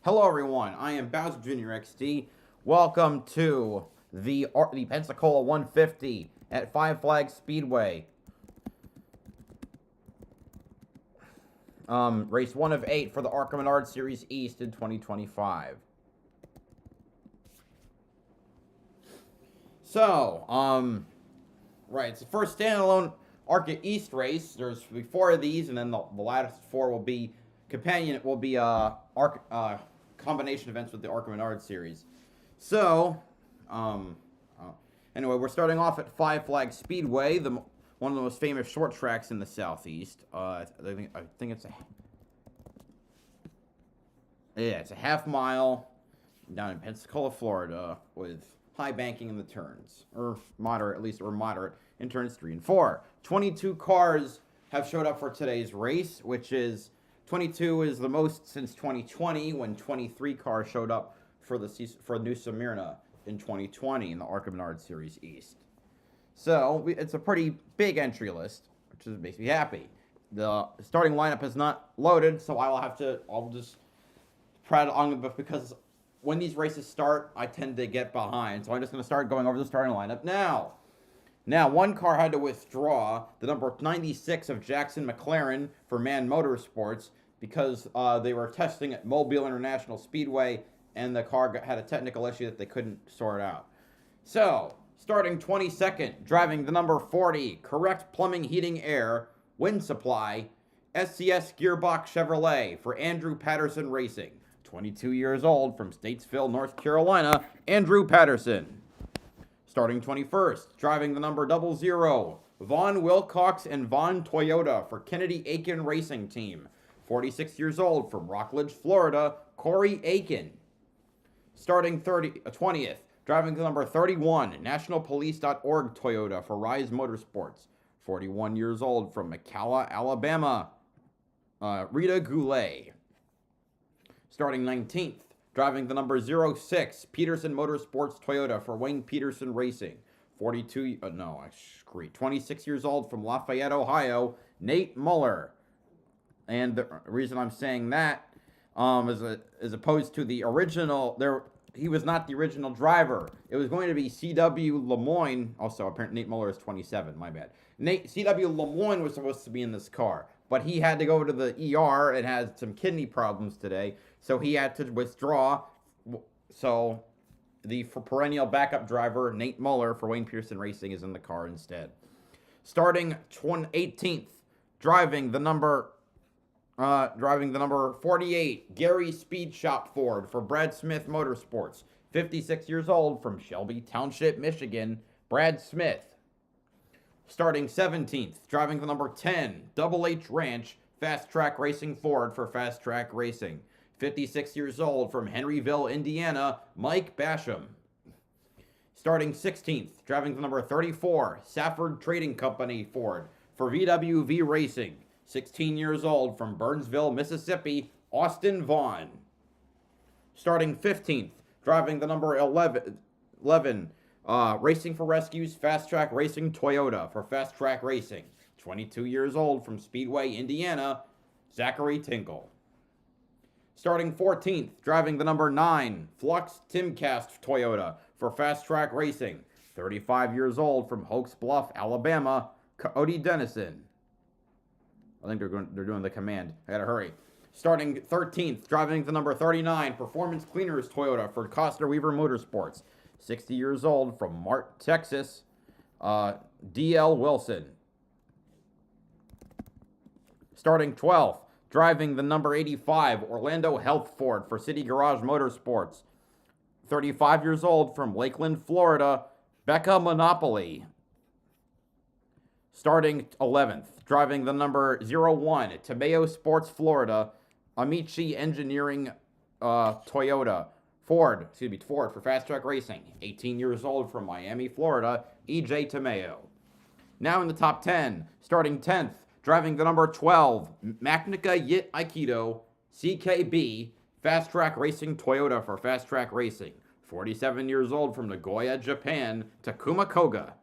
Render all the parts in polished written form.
Hello everyone, I am BowserJrXD. Welcome to the Pensacola 150 at Five Flags Speedway. Race 1 of 8 for the ARCA Menards Series East in 2025. Right, it's the first standalone ARCA East race. There's 4 of these, and then the last 4 will be combination events with the ARCA Menards series. So, anyway, we're starting off at Five Flags Speedway, one of the most famous short tracks in the Southeast. I think it's it's a half mile down in Pensacola, Florida, with high banking in the turns, or moderate in turns 3 and 4. 22 cars have showed up for today's race, which is 22 is the most since 2020, when 23 cars showed up for New Smyrna in 2020 in the ARCA Menards Series East. So it's a pretty big entry list, which makes me happy. The starting lineup is not loaded, so I'll just prattle on, because when these races start, I tend to get behind. So I'm just going to start going over the starting lineup now. Now, one car had to withdraw, the number 96 of Jackson McLaren for Man Motorsports, because they were testing at Mobile International Speedway, and the car had a technical issue that they couldn't sort out. So, starting 22nd, driving the number 40, Correct Plumbing Heating Air, Wind Supply, SCS Gearbox Chevrolet for Andrew Patterson Racing. 22 years old, from Statesville, North Carolina, Andrew Patterson. Starting 21st, driving the number 00, Vaughn Wilcox and Vaughn Toyota for Kennedy Aiken Racing Team. 46 years old, from Rockledge, Florida, Corey Aiken. Starting 20th, driving the number 31, NationalPolice.org Toyota for Rise Motorsports. 41 years old, from McCalla, Alabama, Rita Goulet. Starting 19th, driving the number 06, Peterson Motorsports Toyota for Wayne Peterson Racing. 26 years old, from Lafayette, Ohio, Nate Muller. And the reason I'm saying that, as opposed to the original, he was not the original driver. It was going to be C.W. Lemoyne. Also, apparently Nate Muller is 27, my bad. C.W. Lemoyne was supposed to be in this car, but he had to go to the ER and had some kidney problems today, so he had to withdraw. So the perennial backup driver, Nate Muller for Wayne Peterson Racing, is in the car instead. Starting 18th, driving the number 48, Gary Speed Shop Ford for Brad Smith Motorsports. 56 years old, from Shelby Township, Michigan, Brad Smith. Starting 17th, driving the number 10, Double H Ranch, Fast Track Racing Ford for Fast Track Racing. 56 years old, from Henryville, Indiana, Mike Basham. Starting 16th, driving the number 34, Safford Trading Company Ford for VWV Racing. 16 years old, from Burnsville, Mississippi, Austin Vaughn. Starting 15th, driving the number 11, Racing for Rescues, Fast Track Racing Toyota for Fast Track Racing. 22 years old, from Speedway, Indiana, Zachary Tinkle. Starting 14th, driving the number 9, Flux Timcast Toyota for Fast Track Racing. 35 years old, from Oaks Bluff, Alabama, Cody Dennison. I think they're doing the command. I gotta hurry. Starting 13th, driving the number 39, Performance Cleaners Toyota for Costner Weaver Motorsports. 60 years old, from Mart, Texas, D.L. Wilson. Starting 12th, driving the number 85, Orlando Health Ford for City Garage Motorsports. 35 years old, from Lakeland, Florida, Becca Monopoly. Starting 11th, driving the number 01, Tomeo Sports Florida, Amici Engineering Toyota. Ford for Fast Track Racing. 18 years old, from Miami, Florida, E.J. Tomeo. Now in the top 10, starting 10th, driving the number 12, Macnica Yit Aikido, CKB, Fast Track Racing Toyota for Fast Track Racing. 47 years old, from Nagoya, Japan, Takuma Koga.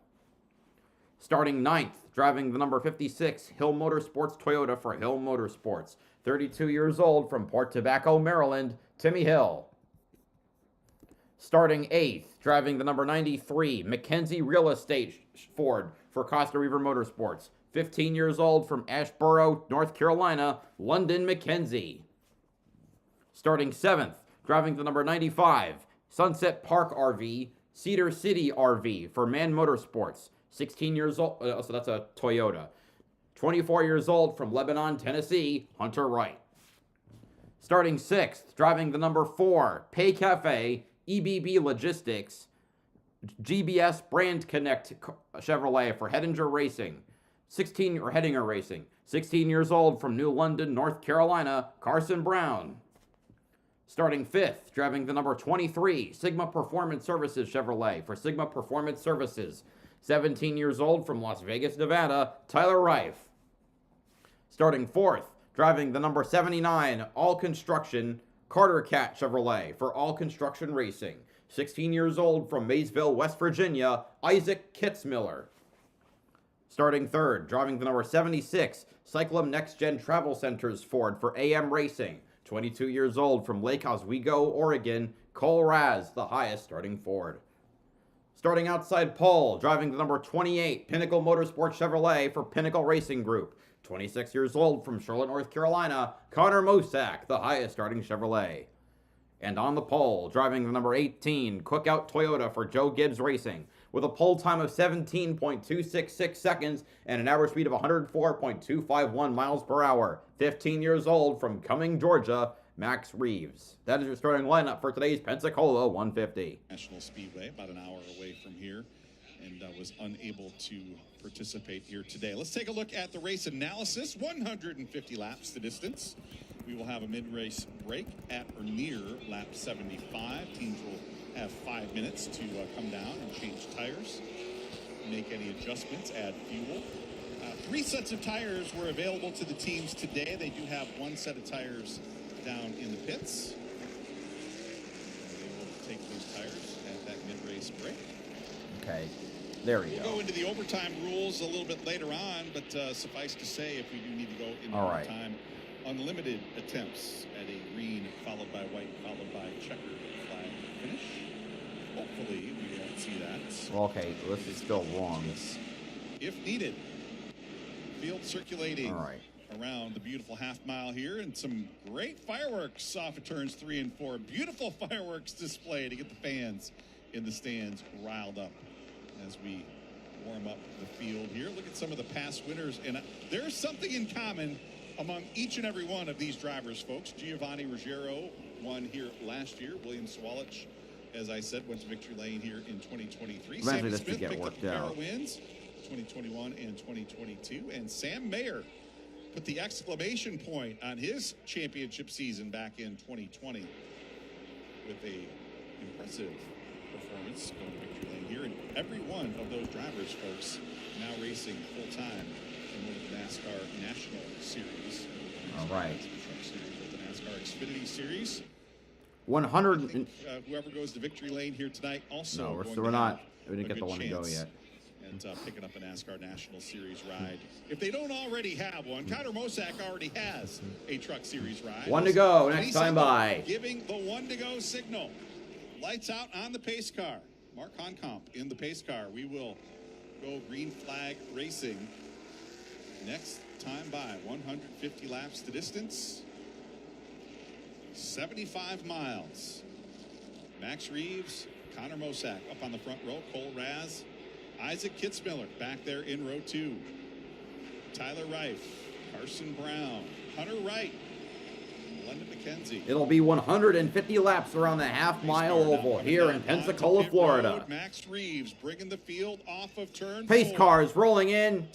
Starting 9th, driving the number 56, Hill Motorsports Toyota for Hill Motorsports. 32 years old, from Port Tobacco, Maryland, Timmy Hill. Starting 8th, driving the number 93, Mackenzie Real Estate Ford for Costa River Motorsports. 15 years old from Ashboro, North Carolina, London Mackenzie. Starting 7th, driving the number 95, Sunset Park RV, Cedar City RV for Man Motorsports. 16 years old, so that's a Toyota. 24 years old from Lebanon, Tennessee, Hunter Wright. Starting 6th, driving the number 4, Pay Cafe, EBB Logistics, GBS Brand Connect Chevrolet for Hedinger Racing. 16 years old from New London, North Carolina, Carson Brown. Starting 5th, driving the number 23, Sigma Performance Services Chevrolet for Sigma Performance Services. 17 years old from Las Vegas, Nevada, Tyler Reif. Starting 4th, driving the number 79, All Construction, Carter Cat Chevrolet for All Construction Racing. 16 years old from Maysville, West Virginia, Isaac Kitzmiller. Starting 3rd, driving the number 76, Cyclum Next Gen Travel Centers Ford for AM Racing. 22 years old from Lake Oswego, Oregon, Cole Raz, the highest starting Ford. Starting outside pole, driving the number 28, Pinnacle Motorsports Chevrolet for Pinnacle Racing Group. 26 years old from Charlotte, North Carolina, Connor Mosack, the highest starting Chevrolet. And on the pole, driving the number 18, Cookout Toyota for Joe Gibbs Racing, with a pole time of 17.266 seconds and an average speed of 104.251 miles per hour. 15 years old from Cumming, Georgia, Max Reeves. That is your starting lineup for today's Pensacola 150. National Speedway, about an hour away from here, and was unable to participate here today. Let's take a look at the race analysis. 150 laps the distance. We will have a mid-race break at or near lap 75. Teams will have 5 minutes to come down and change tires, make any adjustments, add fuel. 3 sets of tires were available to the teams today. They do have 1 set of tires down in the pits. They will take those tires at that mid-race break. Okay, there we go. We'll go into the overtime rules a little bit later on, but suffice to say, if we do need to go into overtime, unlimited attempts at a green, followed by white, followed by checkered flag finish. Hopefully, we won't see that. Well, okay, this is still wrong. If needed. Field circulating right around the beautiful half mile here, and some great fireworks off of turns 3 and 4. Beautiful fireworks display to get the fans in the stands riled up as we warm up the field here. Look at some of the past winners, and there's something in common among each and every one of these drivers, folks. Giovanni Ruggiero won here last year. William Swalich, as I said, went to victory lane here in 2023. Sammy Smith picked up a pair of wins, 2021 and 2022. And Sam Mayer put the exclamation point on his championship season back in 2020 with a impressive performance going to victory lane here. And every one of those drivers, folks, now racing full-time in one of the NASCAR National Series. All right. The NASCAR Xfinity Series. 100. Whoever goes to victory lane here tonight also. No, we're not. We didn't get the one to go yet. And picking up a NASCAR National Series ride. If they don't already have one, Connor Mosack already has a Truck Series ride. 1 to go next time by. Giving the 1 to go signal. Lights out on the pace car. Mark Honkamp in the pace car. We will go green flag racing. Next time by, 150 laps the distance, 75 miles. Max Reeves, Connor Mosack up on the front row, Cole Raz, Isaac Kitzmiller back there in row 2, Tyler Reif, Carson Brown, Hunter Wright, London McKenzie. It'll be 150 laps around the half-mile oval here in Pensacola, Florida. Max Reeves bringing the field off of turn 4. Pace cars rolling in.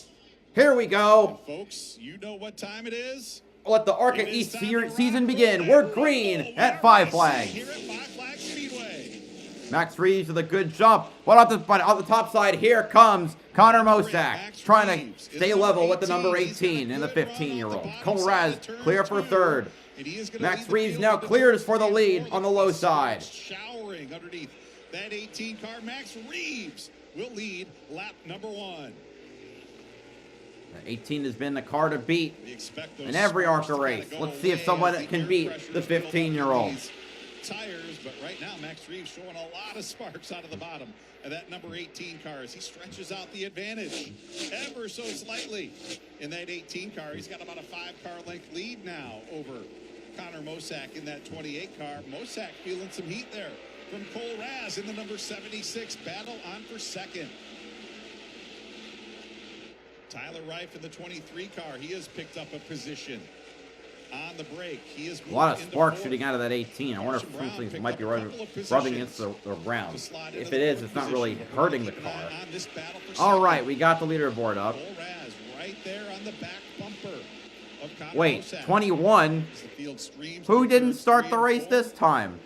Here we go. And folks, you know what time it is. Let the ARCA East season begin. We're green at Five Flags. Here at Five Flags Speedway. Max Reeves with a good jump. But on the top side, here comes Connor Mosack trying to stay level with the number 18 and the 15-year-old. Cole Raz clear for 3rd. Max Reeves now clears for the lead on the low side. Showering underneath that 18 car. Max Reeves will lead lap number 1. 18 has been the car to beat in every ARCA race. Let's see if someone can beat the 15-year-old. tires, but right now Max Reeves showing a lot of sparks out of the bottom of that number 18 car as he stretches out the advantage ever so slightly in that 18 car. He's got about a 5-car length lead now over Connor Mosack in that 28 car. Mosack feeling some heat there from Cole Raz in the number 76. Battle on for second. Tyler Reif in the 23 car. He has picked up a position on the break. He is a lot of sparks shooting out of that 18. I wonder if something might be rubbing against the ground. If it is, it's not really hurting the car. All right, we got the leaderboard up. Right there on the back bumper of Connor Wait, Mosack. 21? Who didn't start the race this time?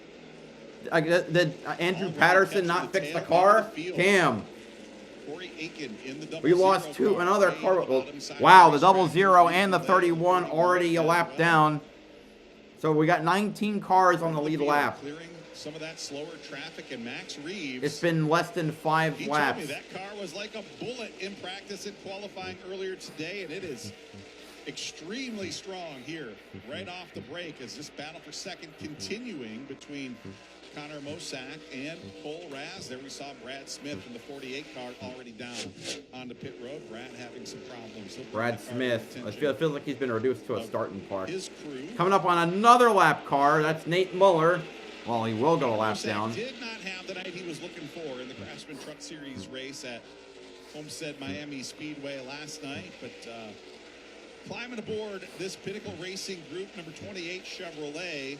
Did Andrew Patterson not fix the car? Cam. We lost another car. Wow, the 00 and the 31 already a lap down. So we got 19 cars on the lead lap. Clearing some of that slower traffic, and Max Reeves. It's been less than 5 laps. Told me that car was like a bullet in practice and qualifying earlier today, and it is extremely strong here right off the break as this battle for second continuing between Connor Mosack and Cole Raz. There we saw Brad Smith in the 48 car already down onto pit road. Brad having some problems. Brad Smith. It feels like he's been reduced to a starting car. His crew. Coming up on another lap car. That's Nate Muller. Well, he will go a lap down. Did not have the night he was looking for in the Craftsman Truck Series race at Homestead Miami Speedway last night, but climbing aboard this Pinnacle Racing Group number 28 Chevrolet.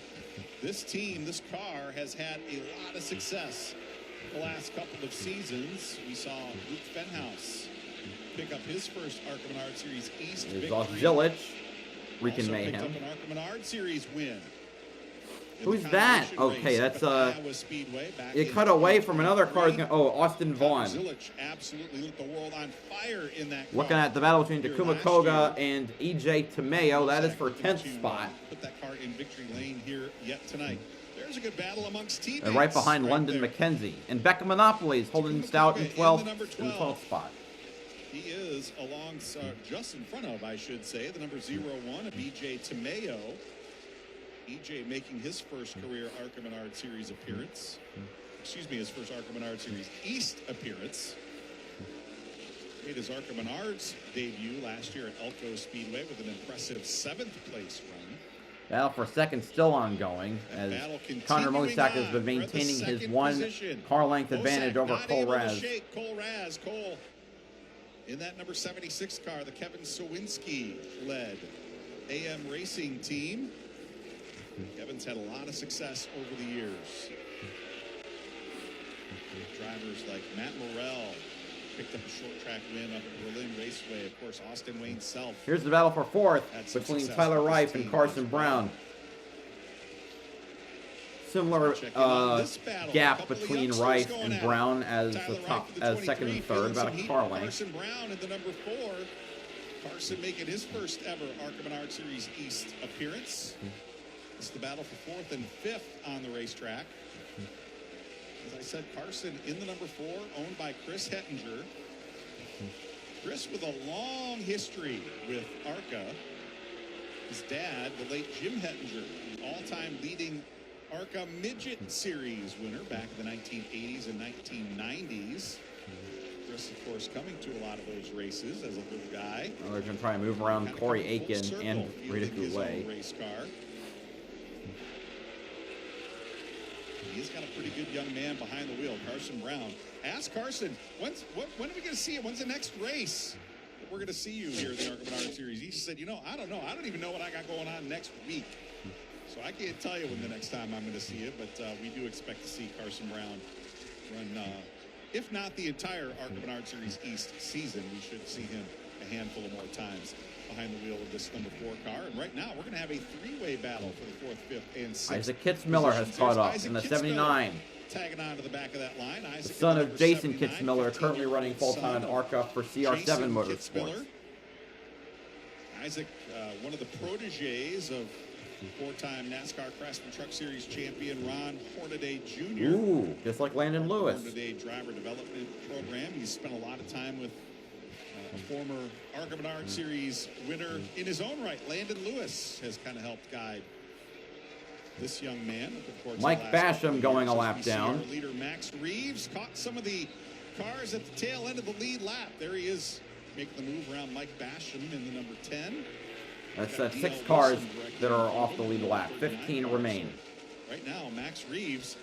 This team, this car, has had a lot of success the last couple of seasons. We saw Luke Fenhouse pick up his first ARCA Menards Series East victory. Zilich, Rican Mayhem. Picked up an ARCA Menards Series win. Who's that? Okay, that's it cut away from another car. Oh, Austin Vaughn. Zilich absolutely lit the world on fire in that car. Looking at the battle between Takuma Koga and EJ Tamayo. That is for 10th spot. Put that car in victory lane here yet tonight. There's a good battle amongst teammates. And right behind London McKenzie. And Becca Monopolies holding stout in 12th spot. He is just in front of, I should say, the number 01 of EJ Tamayo. EJ making his first career ARCA Menards Series appearance. Excuse me, his first ARCA Menards Series East appearance. Made his ARCA Menards debut last year at Elko Speedway with an impressive 7th place run. Battle for second still ongoing as Connor Mosack has been maintaining his 1 car length advantage over Cole Raz. Cole in that number 76 car, the Kevin Sawinski led AM Racing team. Kevin's had a lot of success over the years. Drivers like Matt Morrell picked up a short track win up at Berlin Raceway. Of course, Austin Wayne Self. Here's the battle for 4th between Tyler Reif and Carson Brown. Similar gap between Reif and Brown as second and third, about a car length. Carson Brown in the number 4. Carson making his first ever ARCA Menards Series East appearance. It's the battle for 4th and 5th on the racetrack. As I said, Carson in the number 4, owned by Chris Hettinger. Chris with a long history with ARCA. His dad, the late Jim Hettinger, the all-time leading ARCA Midget Series winner back in the 1980s and 1990s. Chris, of course, coming to a lot of those races as a little guy. Well, they're going to try and move around Corey Aiken and Rita Goulet. Race car. He's got a pretty good young man behind the wheel, Carson Brown. Ask Carson, when are we going to see it? When's the next race that we're going to see you here in the ARCA Menards Series? He said, I don't know. I don't even know what I got going on next week. So I can't tell you when the next time I'm going to see it, but we do expect to see Carson Brown run, if not the entire ARCA Menards Series East season, we should see him a handful of more times behind the wheel of this number 4 car. And right now, we're going to have a 3-way battle for the 4th, 5th, and 6th. Isaac Kitzmiller has caught up in the 79. Tagging on to the back of that line. The son of Jason Kitzmiller, currently running full-time ARCA for CR7 Motorsports. Isaac, one of the proteges of 4-time NASCAR Craftsman Truck Series champion Ron Hornaday Jr. Ooh, just like Landon Lewis. Hornaday driver development program. He's spent a lot of time with a former ARCA Menards Series winner in his own right. Landon Lewis has kind of helped guide this young man. Of course, Mike Basham going a lap down. Our leader Max Reeves caught some of the cars at the tail end of the lead lap. There he is, making the move around Mike Basham in the number 10. That's 6 cars that are off the lead lap. 15 remain. Right now, Max Reeves,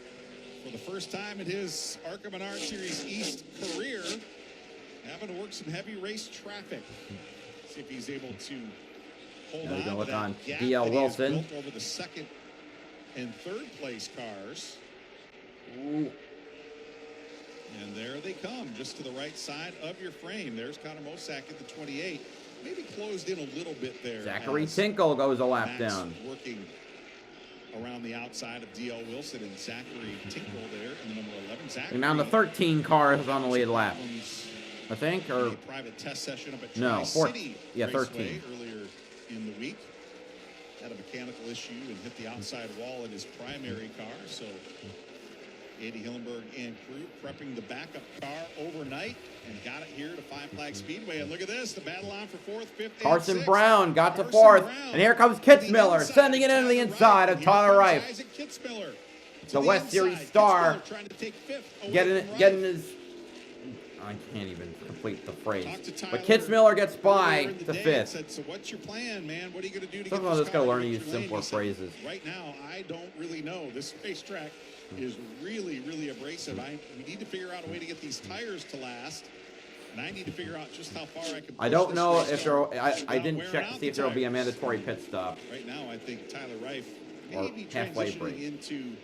for the first time in his ARCA Menards Series East career, having to work some heavy race traffic. See if he's able to hold on to that gap DL that Wilson. he has built over the second and third place cars. Ooh. And there they come, just to the right side of your frame. There's Connor Mosack at the 28. Maybe closed in a little bit there. Zachary Tinkle goes a lap Max down. working around the outside of DL Wilson and Zachary Tinkle there in the number 11. Zachary, And now the 13 cars on the lead lap, I think, or a private test session up at no, Tri-City yeah, Raceway 13. earlier in the week. Had a mechanical issue and hit the outside wall in his primary car. So Andy Hillenberg and crew prepping the backup car overnight and got it here to Five Flag Speedway. And look at this, the battle on for 4th, 5th, Carson and 6th. Brown got to Carson 4th, Brown and here comes Kitzmiller, inside sending it into the inside of Tyler Reif. Isaac Kitzmiller to The West Series inside. star, Kitzmiller trying to take 5th away getting from getting Reif. his. I can't even complete the phrase. Talked to But Tyler Kitzmiller gets by earlier in the to day 5th. and said, so what's your plan, man? What are you going to do to Sometimes get I just gotta car learn to in use your lane? simpler He said, phrases. right now, I don't really know. This racetrack is really, really abrasive. We need to figure out a way to get these tires to last. And I need to figure out just how far I can push I don't this know race if car there. I without didn't wearing check to out see if the there will be a tires. mandatory pit stop. Right now, I think Tyler Reif Or may be halfway break. transitioning into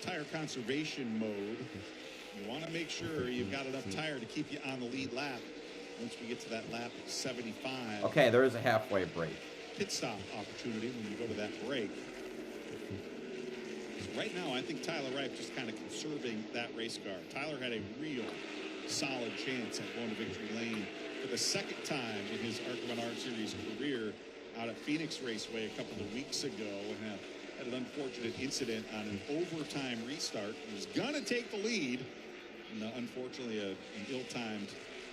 tire conservation mode. You want to make sure you've got enough tire to keep you on the lead lap once we get to that lap 75. Okay, there is a halfway break. Pit stop opportunity when you go to that break. So right now, I think Tyler Reif just kind of conserving that race car. Tyler had a real solid chance at going to victory lane for the second time in his ARCA Menards Series career out at Phoenix Raceway a couple of weeks ago, and had an unfortunate incident on an overtime restart. He was going to take the lead, and unfortunately an ill-timed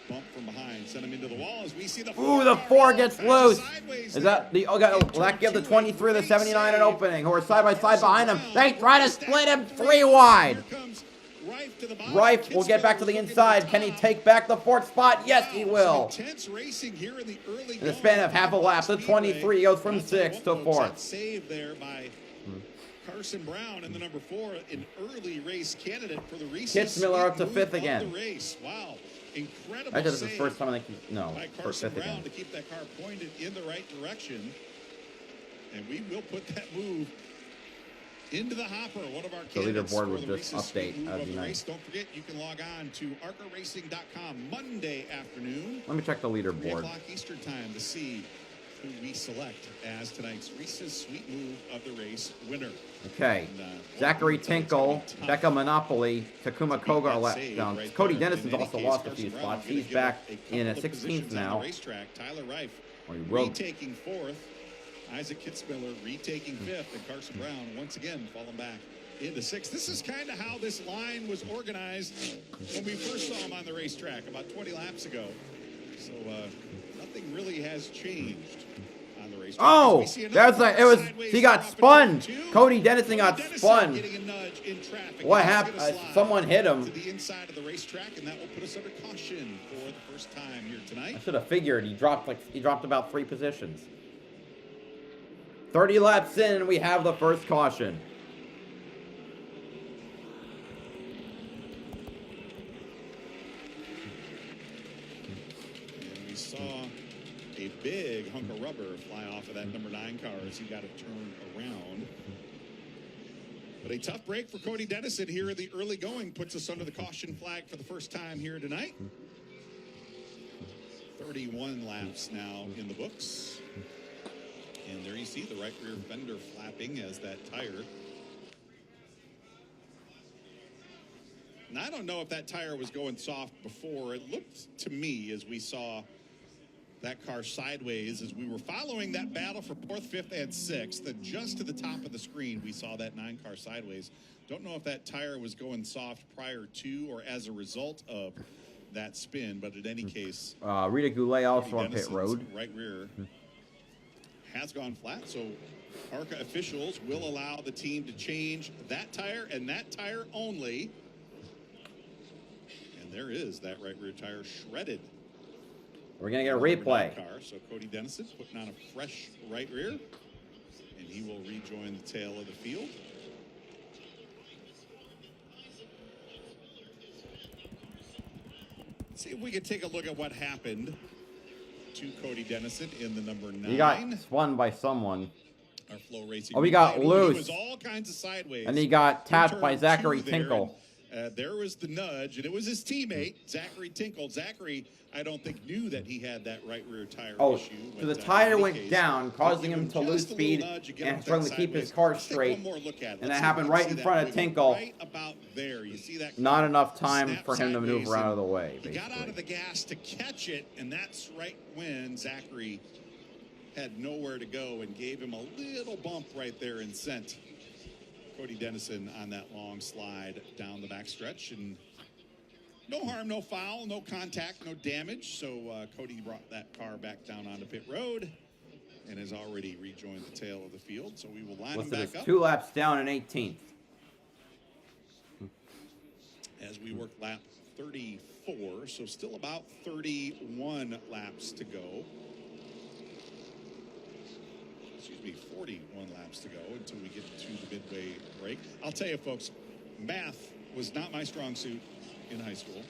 bump from behind sent him into the wall as we see the Ooh, the 4 gets loose. sideways Is that the? Oh, will that give the 23 the 79 an opening? Who are side by side behind him? They try to split him 3 wide. Reif will get back to the inside. Can he take back the 4th spot? Yes, he will. Intense racing here in the early In the span of half a lap, the 23 goes from 6th to 4th. Save there by Carson Brown in the number 4, an early race candidate for the Reese's Kitzmiller up to Sweet 5th move again. of the race. Wow, incredible I guess it's the save first time I think no, by for Carson 5th Brown again. to keep that car pointed in the right direction. And we will put that move into the hopper. One of our candidates leaderboard for with the this Reese's Sweet update move of of the the race. Don't forget, you can log on to arcaracing.com Monday afternoon. Let me check the 3 leaderboard. o'clock Eastern time to see who we select as tonight's Reese's Sweet Move of the race winner. Okay. And, Zachary it's Tinkle, tough Becca Monopoly, Takuma Koga are left down. right Cody there. Dennison's In any also case, lost a Carson few Brown spots. gonna He's give back up a in a couple of 16th positions on now. the racetrack. Tyler Reif Or he will. retaking 4th. Isaac Kitzmiller retaking 5th. And Carson Brown once again falling back into 6th. This is kind of how this line was organized when we first saw him on the racetrack about 20 laps ago. So nothing really has changed on the racetrack. Oh, that's like it was. Sideways He got drop spun. into 2. Cody Dennison got Dennison spun. getting a nudge in traffic. What He's happened? gonna slide Someone hit him. to the inside of the racetrack, and that will put us under caution for the first time here tonight. I should have figured he dropped about 3 positions. 30 laps in, and we have the first caution. And we saw a big hunk of rubber fly off of that number 9 car as he got it turned around. But a tough break for Cody Dennison here in the early going puts us under the caution flag for the first time here tonight. 31 laps now in the books. And there you see the right rear fender flapping as that tire. And I don't know if that tire was going soft before. It looked to me as we saw that car sideways as we were following that battle for 4th, 5th, and 6th. And just to the top of the screen, we saw that 9 car sideways. Don't know if that tire was going soft prior to or as a result of that spin, but in any case, Rita Goulet also on pit Dennison's road. right rear has gone flat, so ARCA officials will allow the team to change that tire and that tire only. And there is that right rear tire shredded. We're going to get a replay. Car. So Cody Dennison putting on a fresh right rear, and he will rejoin the tail of the field. Let's see if we can take a look at what happened to Cody Dennison in the number 9. He got spun by someone. Our Flow Racing. Oh, he got loose. He was all kinds of sideways. And he got tapped by Zachary Tinkle. There was the nudge, and it was his teammate, Zachary Tinkle. Zachary, I don't think, knew that he had that right rear tire issue. So the tire went down, causing him to lose speed and struggling to keep his car straight. And that happened right in front of Tinkle. Right about there. You see that? Not enough time for him to maneuver out of the way, basically. He got out of the gas to catch it, and that's right when Zachary had nowhere to go and gave him a little bump right there and sent Cody Dennison on that long slide down the backstretch. And no harm, no foul, no contact, no damage. So Cody brought that car back down onto pit road and has already rejoined the tail of the field. So we will line him back up. 2 laps down in 18th. As we work lap 34, so still about 31 laps to go. Excuse me, 41 laps to go until we get to the midway break. I'll tell you, folks, math was not my strong suit in high school.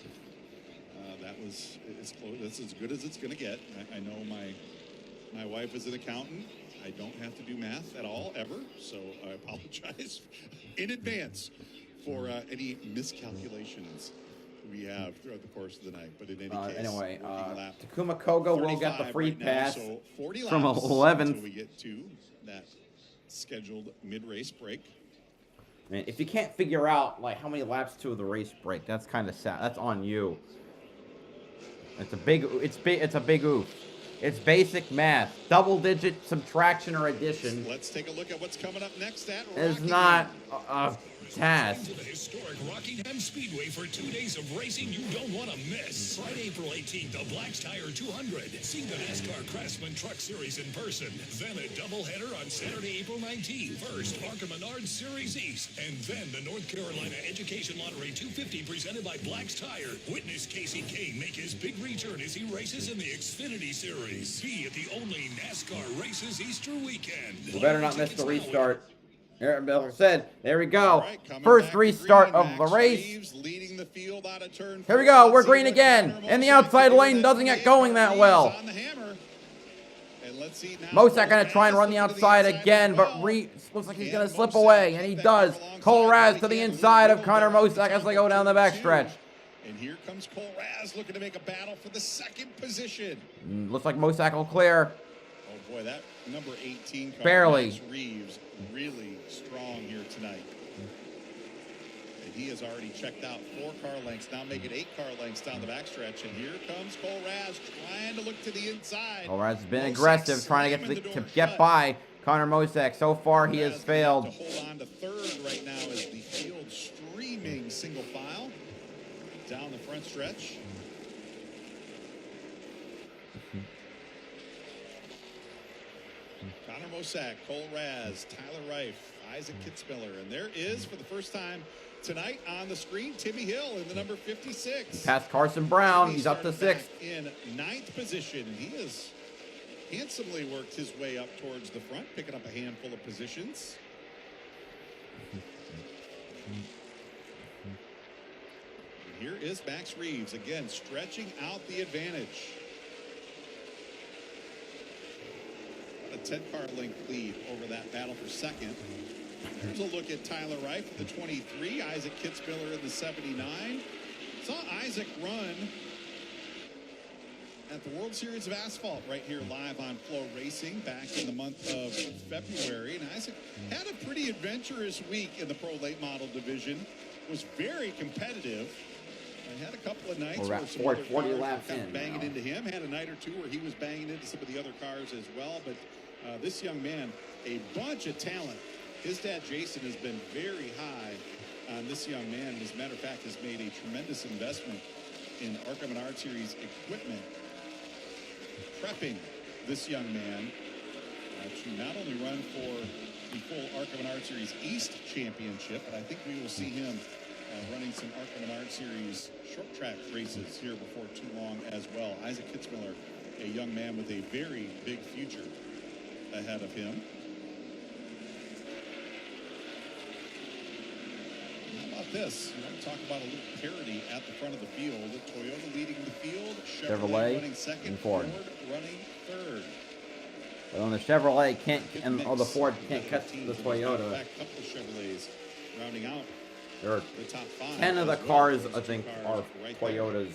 That's as good as it's going to get. I know my wife is an accountant. I don't have to do math at all, ever. So I apologize in advance for any miscalculations we have throughout the course of the night. But in any case, anyway, Takuma Kogo will get the free pass so 40 laps from 11th. until we get to that scheduled mid-race break. Man, if you can't figure out like how many laps to the race break, that's kind of sad. That's on you. It's a big oof. It's basic math. Double-digit subtraction or addition. Let's take a look at what's coming up next at It's not a task. To the historic Rockingham Speedway for 2 days of racing you don't want to miss. Friday, April 18th, the Black's Tire 200. See the NASCAR Craftsman Truck Series in person. Then a doubleheader on Saturday, April 19th. First, ARCA Menards Series East. And then the North Carolina Education Lottery 250 presented by Black's Tire. Witness Casey Kane make his big return as he races in the Xfinity Series. Be at the only NASCAR races Easter weekend. We better not miss the restart. Like I said, there we go. First restart of the race. Here we go. We're green again. And the outside lane doesn't get going that well. Mosak going to try and run the outside again, but looks like he's going to slip away, and he does. Cole Raz to the inside of Connor Mosak as they go down the backstretch. And here comes Cole Raz looking to make a battle for the second position. Looks like Mosak will clear. Oh boy, that number 18 car, barely. Max Reeves, really strong here tonight. And he has already checked out 4 car lengths, now making 8 car lengths down the backstretch. And here comes Cole Raz trying to look to the inside. Cole Raz has been aggressive, trying to get by Connor Mosak. So far, he has failed. To hold on to third right now as the field streaming single file down the front stretch. Connor Mosak, Cole Raz, Tyler Reif, Isaac Kitzmiller, and there is, for the first time tonight on the screen, Timmy Hill in the number 56. Past Carson Brown, he's up to 6th. In 9th position, and he has handsomely worked his way up towards the front, picking up a handful of positions. Here is Max Reeves, again, stretching out the advantage. A 10-car length lead over that battle for second. Here's a look at Tyler Reif, the 23, Isaac Kitzmiller in the 79. Saw Isaac run at the World Series of Asphalt right here live on Flow Racing back in the month of February. And Isaac had a pretty adventurous week in the Pro Late Model division, was very competitive. I had a couple of nights where some other cars were kind of banging into him. Had a night or two where he was banging into some of the other cars as well. But this young man, a bunch of talent. His dad, Jason, has been very high on this young man. And as a matter of fact, has made a tremendous investment in ARCA Menards Series equipment, prepping this young man To not only run for the full ARCA Menards Series East Championship, but I think we will see him running some ARCA Menards Series short track races here before too long as well. Isaac Kitzmiller, a young man with a very big future ahead of him. How about this? You want to talk about a little parity at the front of the field. Toyota leading the field, Chevrolet running second, and Ford running third. But on the Chevrolet and the Ford can't catch the Toyota. In fact, a couple of Chevrolets rounding out There the top 5. 10 of the cars, I think, are Toyotas.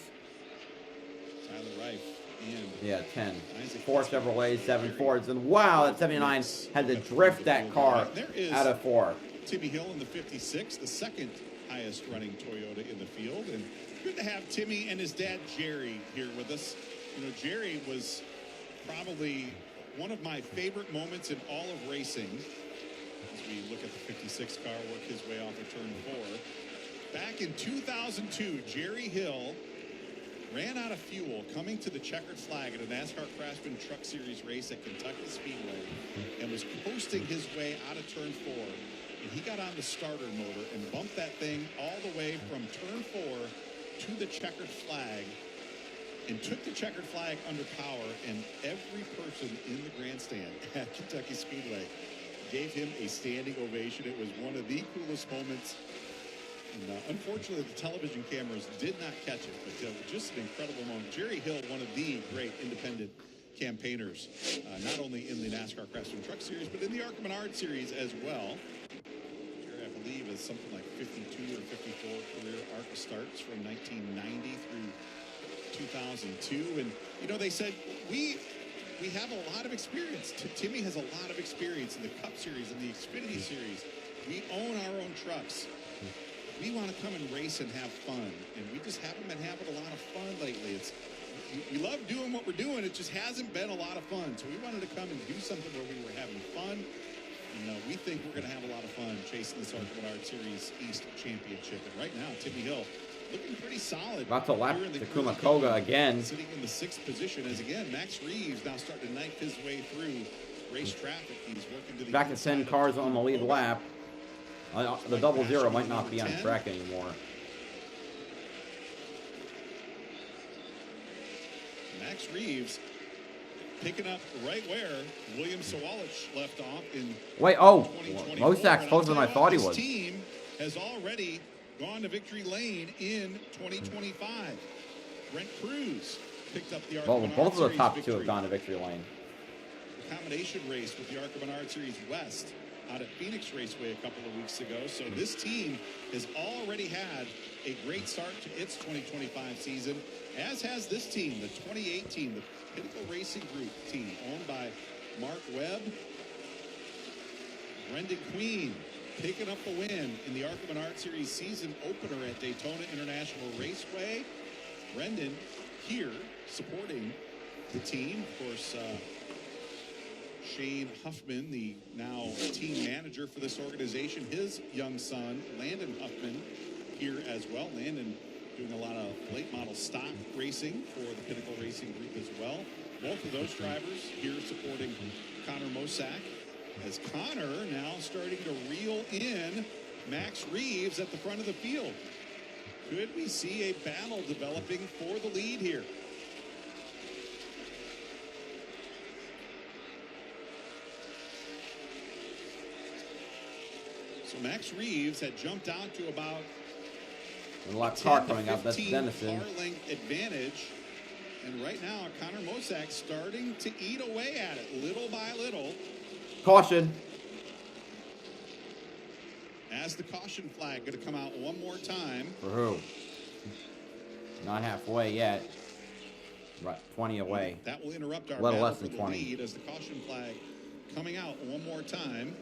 Tyler Reif and Yeah, 10. Isaac 4 Chevrolets, 7 Fords. And wow, that 79 had to drift that car out of 4. Timmy Hill in the 56, the second highest running Toyota in the field. And good to have Timmy and his dad, Jerry, here with us. You know, Jerry was probably one of my favorite moments in all of racing as we look at the 56 car work his way off of turn 4. Back in 2002, Jerry Hill ran out of fuel coming to the checkered flag at a NASCAR Craftsman Truck Series race at Kentucky Speedway and was coasting his way out of turn 4. And he got on the starter motor and bumped that thing all the way from turn 4 to the checkered flag and took the checkered flag under power, and every person in the grandstand at Kentucky Speedway gave him a standing ovation. It was one of the coolest moments. And, unfortunately, the television cameras did not catch it, but just an incredible moment. Jerry Hill, one of the great independent campaigners, not only in the NASCAR Craftsman Truck Series, but in the ARCA Menards Series as well. Jerry, I believe, is something like 52 or 54 career ARCA starts from 1990 through 2002. And you know, they said we have a lot of experience. Timmy has a lot of experience in the Cup Series and the Xfinity Series. We own our own trucks. We want to come and race and have fun, and we just haven't been having a lot of fun lately. We love doing what we're doing. It just hasn't been a lot of fun. So we wanted to come and do something where we were having fun. You know, we think we're going to have a lot of fun chasing this ARCA Menards Series East Championship. And right now, Timmy Hill looking pretty solid. About to lap Takuma Koga again. Sitting in the 6th position as, again, Max Reeves now starting to knife his way through race traffic. He's working to the Back to 10 cars on the lead lap. The 00 might not be on track anymore. Max Reeves picking up right where William Sawalich left off in Wait, oh, 2024. Mosak's closer than I thought he was. This team has already gone to victory lane in 2025. Brent Cruz picked up the ARCA Menards Both of the Series top victory. two have gone to victory lane. The combination race with the ARCA Menards Series West out at Phoenix Raceway a couple of weeks ago. So this team has already had a great start to its 2025 season, as has this team, the 2018, the Pinnacle Racing Group team, owned by Mark Webb. Brendan Queen picking up the win in the ARCA Menards Series season opener at Daytona International Raceway. Brendan here supporting the team. Of course, Shane Huffman, the now team manager for this organization, his young son, Landon Huffman, here as well. Landon doing a lot of late model stock racing for the Pinnacle Racing Group as well. Both of those drivers here supporting Connor Mosak, as Connor now starting to reel in Max Reeves at the front of the field. Could we see a battle developing for the lead here? So Max Reeves had jumped out to about And a lot of car coming up. That's 15 Denison. car length advantage. And right now, Connor Mosak starting to eat away at it little by little. Caution. As the caution flag going to come out one more time. For who? Not halfway yet. Right, 20 away. That will interrupt our Little battle less for than the 20. lead as the caution flag coming out one more time.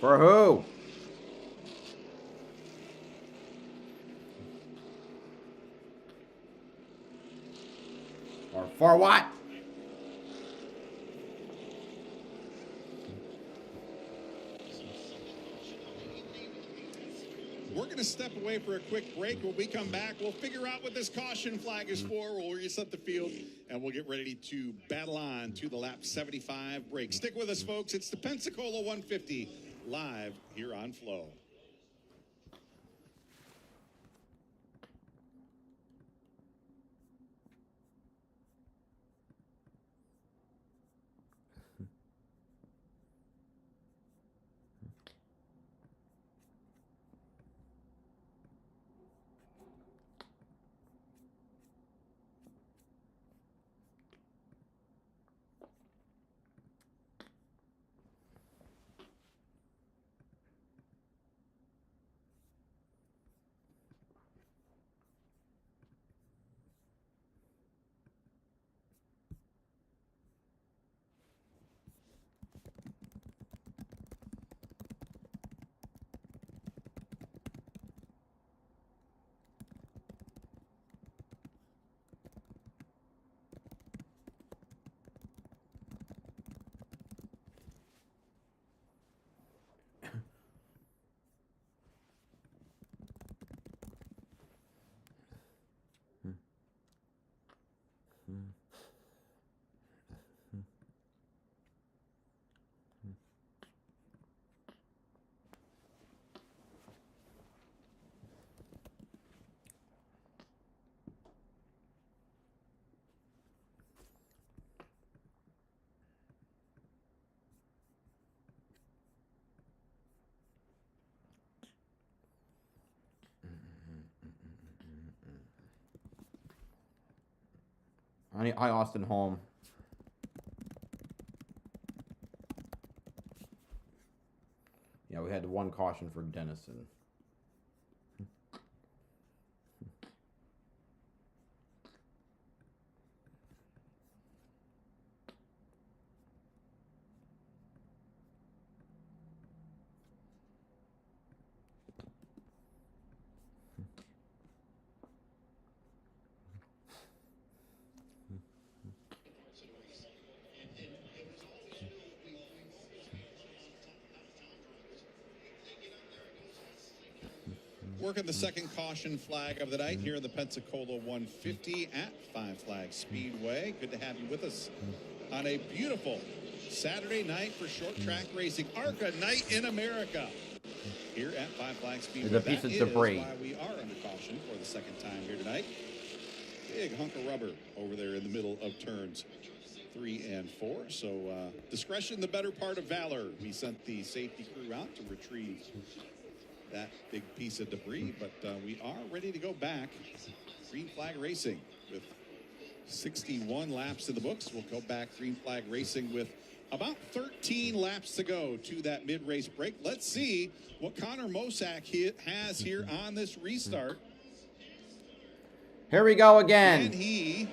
For who? Or for what? We're going to to step away for a quick break. When we come back, we'll figure out what this caution flag is for. We'll reset the field, and we'll get ready to battle on to the lap 75 break. Stick with us, folks. It's the Pensacola 150 live here on Flow. Hi, Austin Holm. Yeah, we had one caution for Dennison. Working the second caution flag of the night here in the Pensacola 150 at Five Flags Speedway. Good to have you with us on a beautiful Saturday night for short track racing. ARCA Night in America here at Five Flags Speedway. There's a piece of debris. That is why we are under caution for the second time here tonight. Big hunk of rubber over there in the middle of turns 3 and 4. So discretion, the better part of valor. We sent the safety crew out to retrieve that big piece of debris, but we are ready to go back. Green flag racing with 61 laps in the books. We'll go back green flag racing with about 13 laps to go to that mid-race break. Let's see what Connor Mosack has here on this restart. Here we go again. And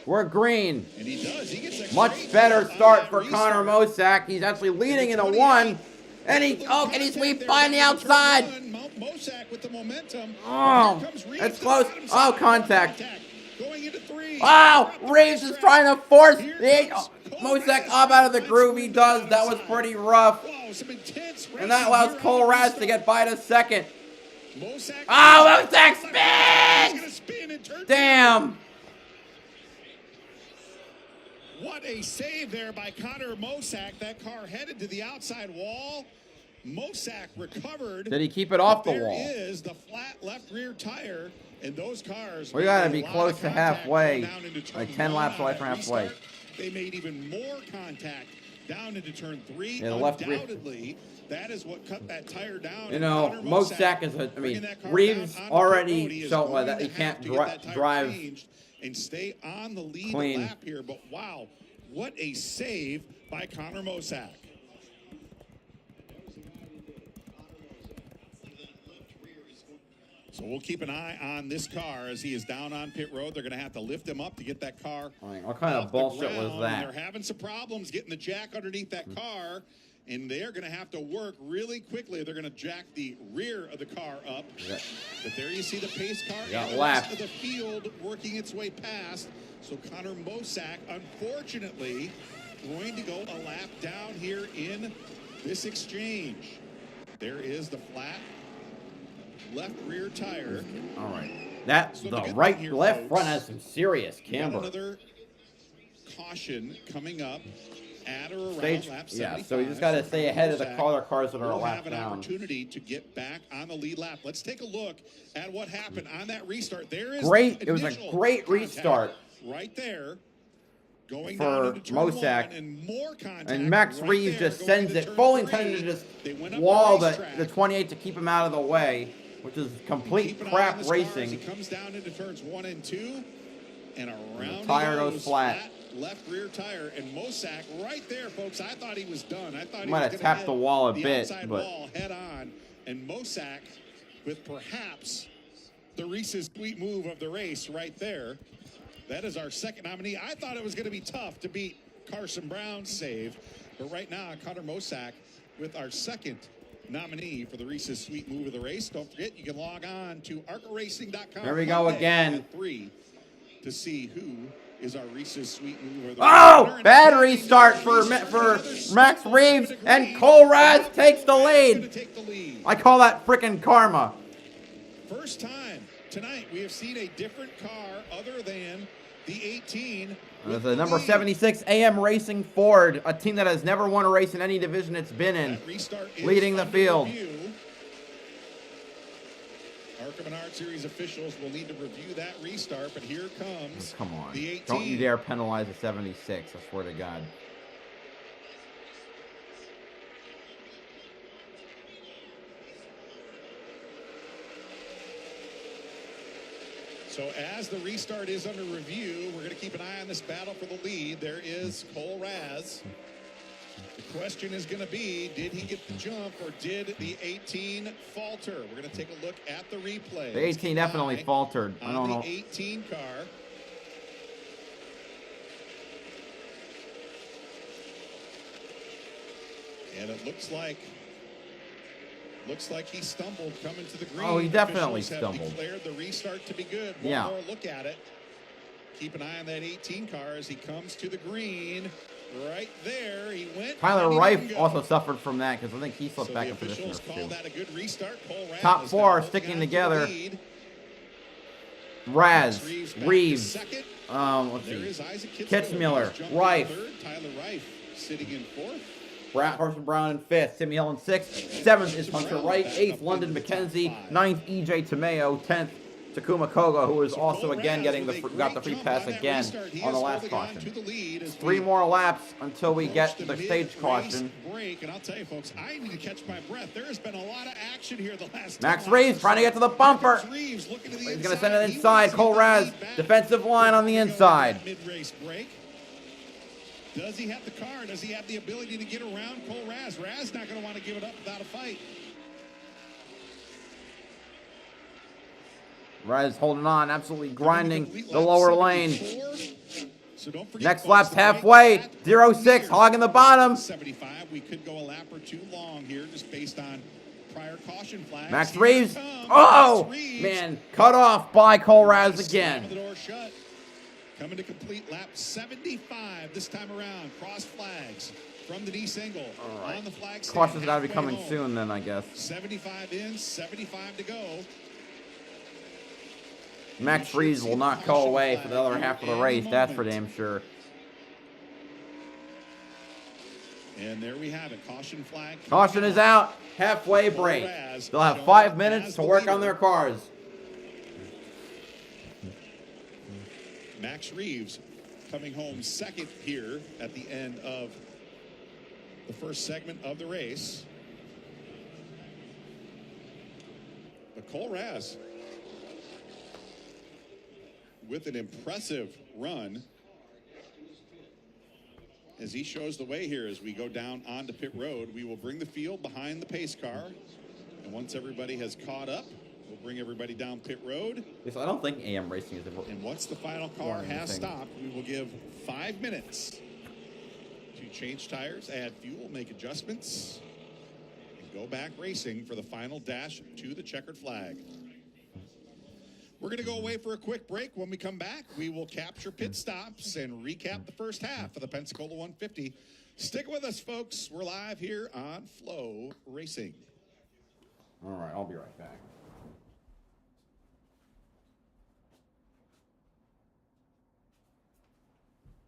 we're green. And he does. He gets a much better start for Connor Mosack. He's actually leading in a 1. And can he sweep by on the outside? Mosack with the momentum. Oh, that's close. Oh, contact. Going into 3. Wow, Reeves is trying to force Mosack up out of the groove. He does. That was pretty rough. And that allows Cole Raz to get by to second. Oh, Mosack spins! Damn. What a save there by Connor Mosack. That car headed to the outside wall. Mosack recovered. Did he keep it off the wall? There is the flat left rear tire, and those cars. We gotta be close to halfway, like 10 laps away from halfway. They made even more contact down into turn 3. Yeah, the left rear. Undoubtedly, that is what cut that tire down. You know, Mosack is Reeves already showed that he can't drive and stay on the lead clean lap here. But wow, what a save by Connor Mosack. So we'll keep an eye on this car as he is down on pit road. They're going to have to lift him up to get that car. What kind of bullshit was that? They're having some problems getting the jack underneath that car, and they're going to have to work really quickly. They're going to jack the rear of the car up. Yeah. But there you see the pace car and the rest of the field working its way past. So Connor Mosack, unfortunately, going to go a lap down here in this exchange. There is the flat left rear tire. All right. That So the the good right thing here, left folks, front has some serious We got camber. another caution coming up at or around Stage, lap 75. yeah. So you just got to stay ahead of the other cars that are a We'll lap have an down. opportunity to get back on the lead lap. Let's take a look at what happened on that restart. There is Great. the It was a initial great contact restart right there. Going for down into turn Mosak. one and more contact. And Max right Reeves there, just going sends into it, turn fully three. intended to just They went up wall the the racetrack. 28 to keep him out of the way, which is complete Keep an eye crap on the stars. He racing. comes down into turns 1 and 2, and around The tire he goes flat. Left rear tire, and Mosak right there, folks. I thought he was done. I thought he Might was have gonna tapped hit the wall a the bit, outside but wall head on, and Mosak with perhaps the Reese's sweet move of the race right there. That is our second nominee. I thought it was going to be tough to beat Carson Brown's save, but right now Connor Mosak with our second nominee for the Reese's Sweet Move of the race. Don't forget, you can log on to ARCARacing.com. There we go again. At 3 to see who is our Reese's Sweet Move of the oh, race. bad restart for Max Reeves, and Cole Raz takes the lead. I call that frickin' karma. First time tonight we have seen a different car other than the 18. There's a number 76 AM Racing Ford, a team that has never won a race in any division it's been in, leading the field. ARCA Menards Series officials will need to review that restart, but here comes Come on. the 18. Don't you dare penalize a 76, I swear to God. So as the restart is under review, we're going to keep an eye on this battle for the lead. There is Cole Raz. The question is going to be, did he get the jump or did the 18 falter? We're going to take a look at the replay. The 18 definitely faltered. I don't know. The 18 car. And it looks like he stumbled coming to the green. Oh, he definitely Officials stumbled. have declared the restart to be good. One Yeah. more look at it. Keep an eye on that 18 car as he comes to the green. Right there, he went. Tyler and he Reif didn't go. also suffered from that because I think he slipped So back the in position or officials call two. that a good restart. Cole Raz Top is four now are holding sticking on to the together. lead. Raz, Reeves back to Reeves, second. let's There see, is Isaac Kitzmiller, jumping Reif, in third. Tyler Reif sitting in fourth. Carson Brown in fifth, Timmy Hill in sixth, seventh is Hunter Wright, eighth London McKenzie, ninth EJ Tomeo, 10th Takuma Koga, who is also again getting got the free pass again on the last caution. 3 more laps until we get the stage caution. Break, and I'll tell you, folks, I need to catch my breath. There has been a lot of action here the last. Max Reeves trying to get to the bumper. He's going to send it inside. Cole Raz, defensive line on the inside. Mid-race break. Does he have the car? Does he have the ability to get around Cole Raz? Raz not going to want to give it up without a fight. Raz holding on, absolutely grinding the lower lane. So don't forget, Next folks, lap's the halfway. break 06, hogging the bottom. 75. We could go a lap or two long here just based on prior caution flags. Max Here Reeves. comes Oh, Max Reeves. man. Cut off by Cole Raz again. The door shut. Coming to complete lap 75 this time around. Cross flags from the D single. All right. On the flag stand, Caution's got to be halfway coming home. soon then, I guess. 75 in, 75 to go. Max Reeves will not go away for the other half of the race. That's for damn sure. And there we have it. Caution flag. Caution is out. Halfway break. They'll have 5 minutes to work on their cars. Max Reeves coming home second here at the end of the first segment of the race. But Cole Raz with an impressive run as he shows the way here as we go down onto pit road. We will bring the field behind the pace car, and once everybody has caught up, we'll bring everybody down pit road. Yes, I don't think AM Racing is ever. And once the final car has stopped, we will give 5 minutes to change tires, add fuel, make adjustments, and go back racing for the final dash to the checkered flag. We're going to go away for a quick break. When we come back, we will capture pit stops and recap the first half of the Pensacola 150. Stick with us, folks. We're live here on Flow Racing. All right, I'll be right back.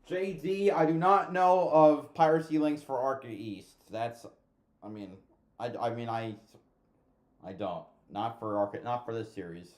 JD, I do not know of piracy links for ARCA East. That's, I mean, I don't. Not for ARCA, not for this series.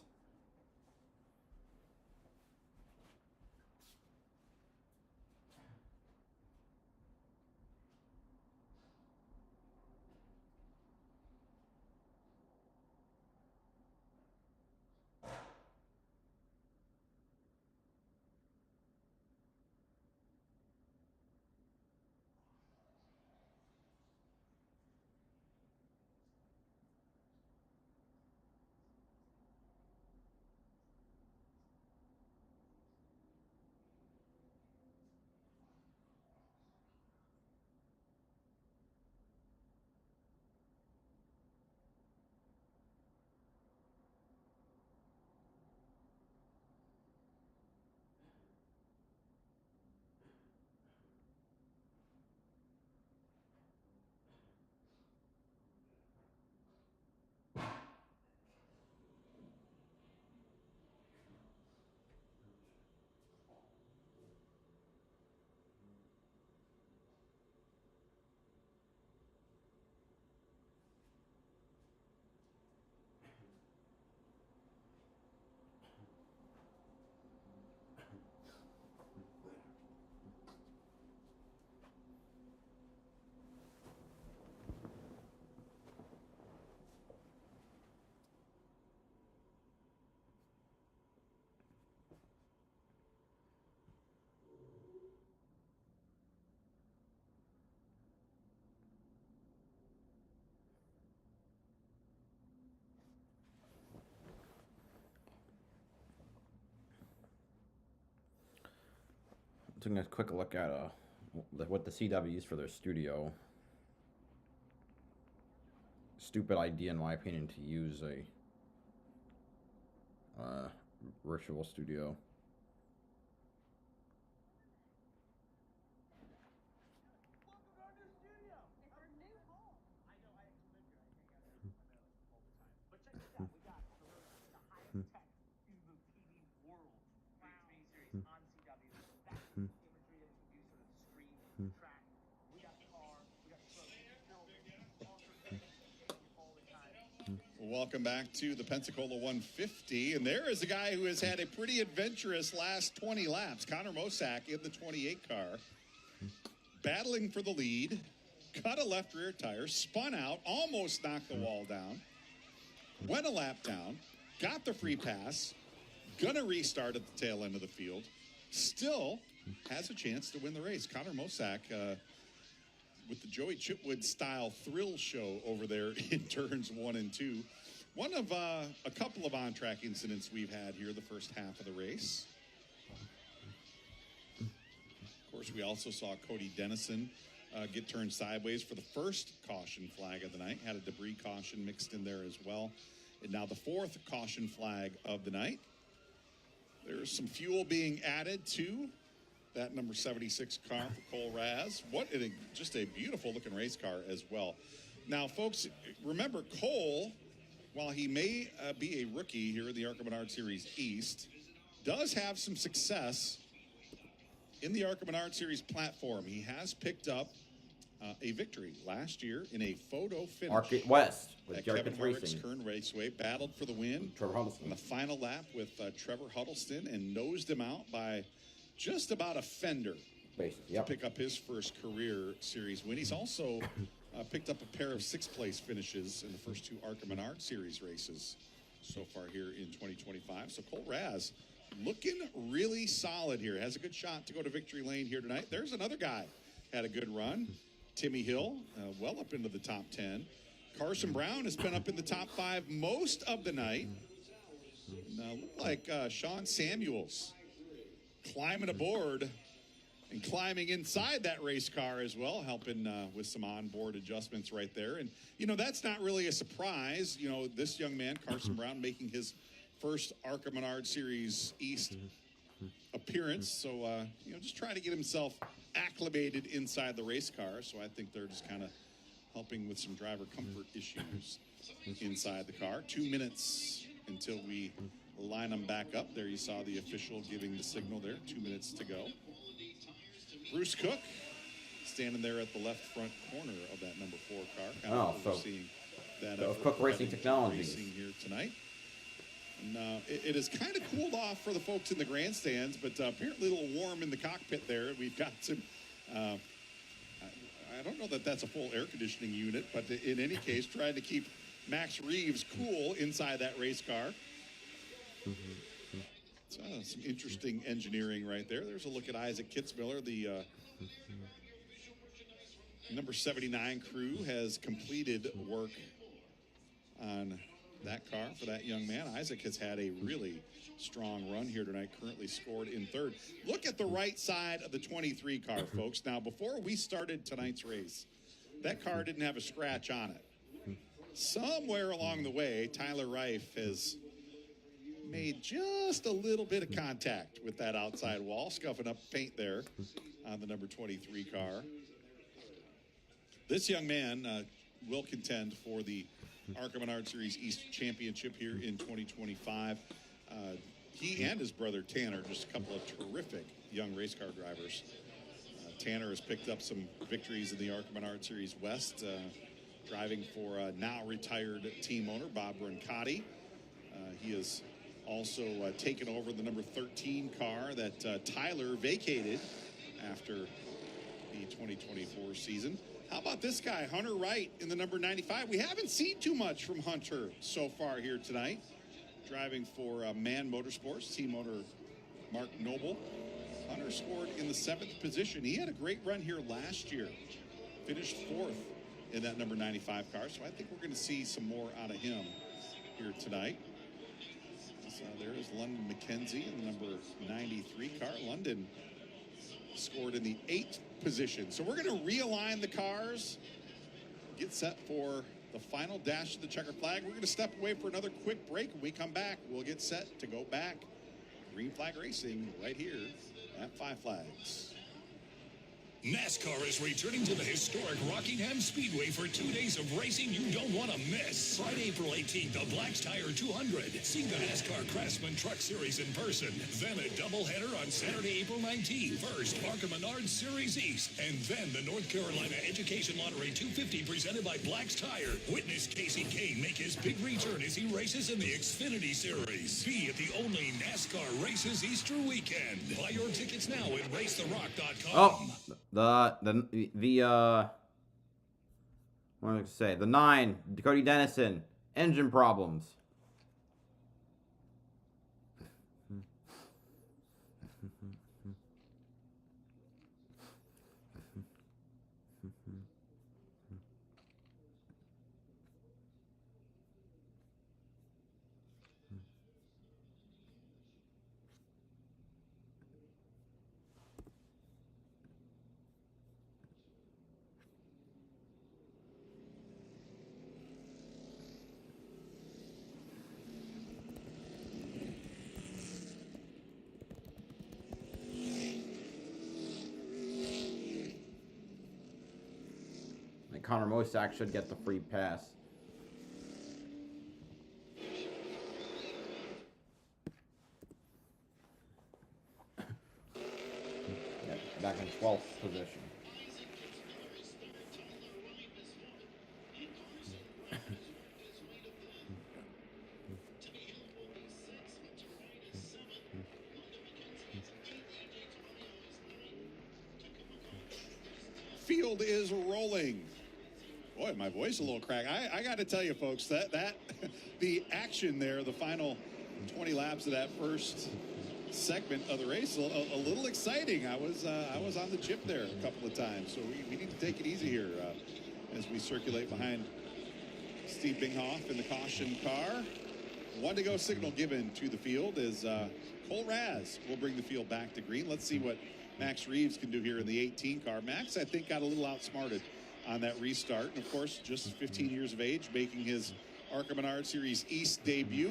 Taking a quick look at what the CW used for their studio. Stupid idea, in my opinion, to use a virtual studio. Welcome back to the Pensacola 150, and there is a guy who has had a pretty adventurous last 20 laps. Connor Mosack in the 28 car, battling for the lead, cut a left rear tire, spun out, almost knocked the wall down, went a lap down, got the free pass, gonna restart at the tail end of the field, still has a chance to win the race. Connor Mosack with the Joey Chitwood style thrill show over there in turns 1 and 2. One of a couple of on-track incidents we've had here the first half of the race. Of course, we also saw Cody Dennison get turned sideways for the first caution flag of the night. Had a debris caution mixed in there as well. And now the fourth caution flag of the night. There's some fuel being added to that number 76 car for Cole Raz. Just a beautiful looking race car as well. Now, folks, remember Cole, while he may be a rookie here in the ARCA Menards Series East, does have some success in the ARCA Menards Series platform. He has picked up a victory last year in a photo finish. ARCA West with at Kevin Kevin Harvick's Racing. Kern Raceway, battled for the win Trevor Huddleston on the final lap with Trevor Huddleston and nosed him out by just about a fender Basically, to pick up his first career series win. He's also picked up a pair of 6th place finishes in the first 2 ARCA Menards Series races so far here in 2025. So Cole Raz looking really solid here. Has a good shot to go to victory lane here tonight. There's another guy had a good run. Timmy Hill, well up into the top 10. Carson Brown has been up in the top 5 most of the night. Now, look like Sean Samuels climbing aboard and climbing inside that race car as well, helping with some onboard adjustments right there. And, you know, that's not really a surprise. You know, this young man, Carson Brown, making his first ARCA Menards Series East appearance. So, you know, just trying to get himself acclimated inside the race car. So I think they're just kind of helping with some driver comfort issues inside the car. 2 minutes until we line them back up. There you saw the official giving the signal there. 2 minutes to go. Bruce Cook standing there at the left front corner of that number 4 car. Kind Oh, of so overseeing that of effort Cook for Racing Bennington Technologies. Racing here tonight. And it has kind of cooled off for the folks in the grandstands, but apparently a little warm in the cockpit there. We've got some, I don't know that that's a full air conditioning unit, but in any case, trying to keep Max Reeves cool inside that race car. Some interesting engineering right there. There's a look at Isaac Kitzmiller. The number 79 crew has completed work on that car for that young man. Isaac has had a really strong run here tonight, currently scored in 3rd. Look at the right side of the 23 car, folks. Now, before we started tonight's race, that car didn't have a scratch on it. Somewhere along the way, Tyler Reif has made just a little bit of contact with that outside wall, scuffing up paint there on the number 23 car. This young man will contend for the ARCA Menards Series East Championship here in 2025. He and his brother Tanner, just a couple of terrific young race car drivers. Tanner has picked up some victories in the ARCA Menards Series West, driving for now retired team owner Bob Brancotti. He has also taken over the number 13 car that Tyler vacated after the 2024 season. How about this guy, Hunter Wright, in the number 95? We haven't seen too much from Hunter so far here tonight. Driving for Man Motorsports, team owner Mark Noble. Hunter scored in the 7th position. He had a great run here last year. Finished 4th in that number 95 car. So I think we're going to see some more out of him here tonight. So there is London McKenzie in the number 93 car. London scored in the 8th position. So we're going to realign the cars, get set for the final dash of the checker flag. We're going to step away for another quick break. When we come back, we'll get set to go back. Green flag racing right here at Five Flags. NASCAR is returning to the historic Rockingham Speedway for 2 days of racing you don't want to miss. Friday, April 18th, the Black's Tire 200. See the NASCAR Craftsman Truck Series in person. Then a doubleheader on Saturday, April 19th. First, ARCA Menards Series East. And then the North Carolina Education Lottery 250 presented by Black's Tire. Witness Casey Kane make his big return as he races in the Xfinity Series. Be at the only NASCAR Races Easter weekend. Buy your tickets now at racetherock.com. Oh. What did I say? The 9, Cody Dennison, engine problems. Connor Mosak should get the free pass. Yeah, back in 12th position. Field is rolling. Boy, my voice is a little cracked. I got to tell you, folks, that the action there, the final 20 laps of that first segment of the race, a little exciting. I was on the chip there a couple of times, so we need to take it easy here as we circulate behind Steve Binghoff in the caution car. 1 to go signal given to the field as Cole Raz will bring the field back to green. Let's see what Max Reeves can do here in the 18 car. Max, I think, got a little outsmarted on that restart, and of course, just 15 years of age, making his ARCA Menards Series East debut.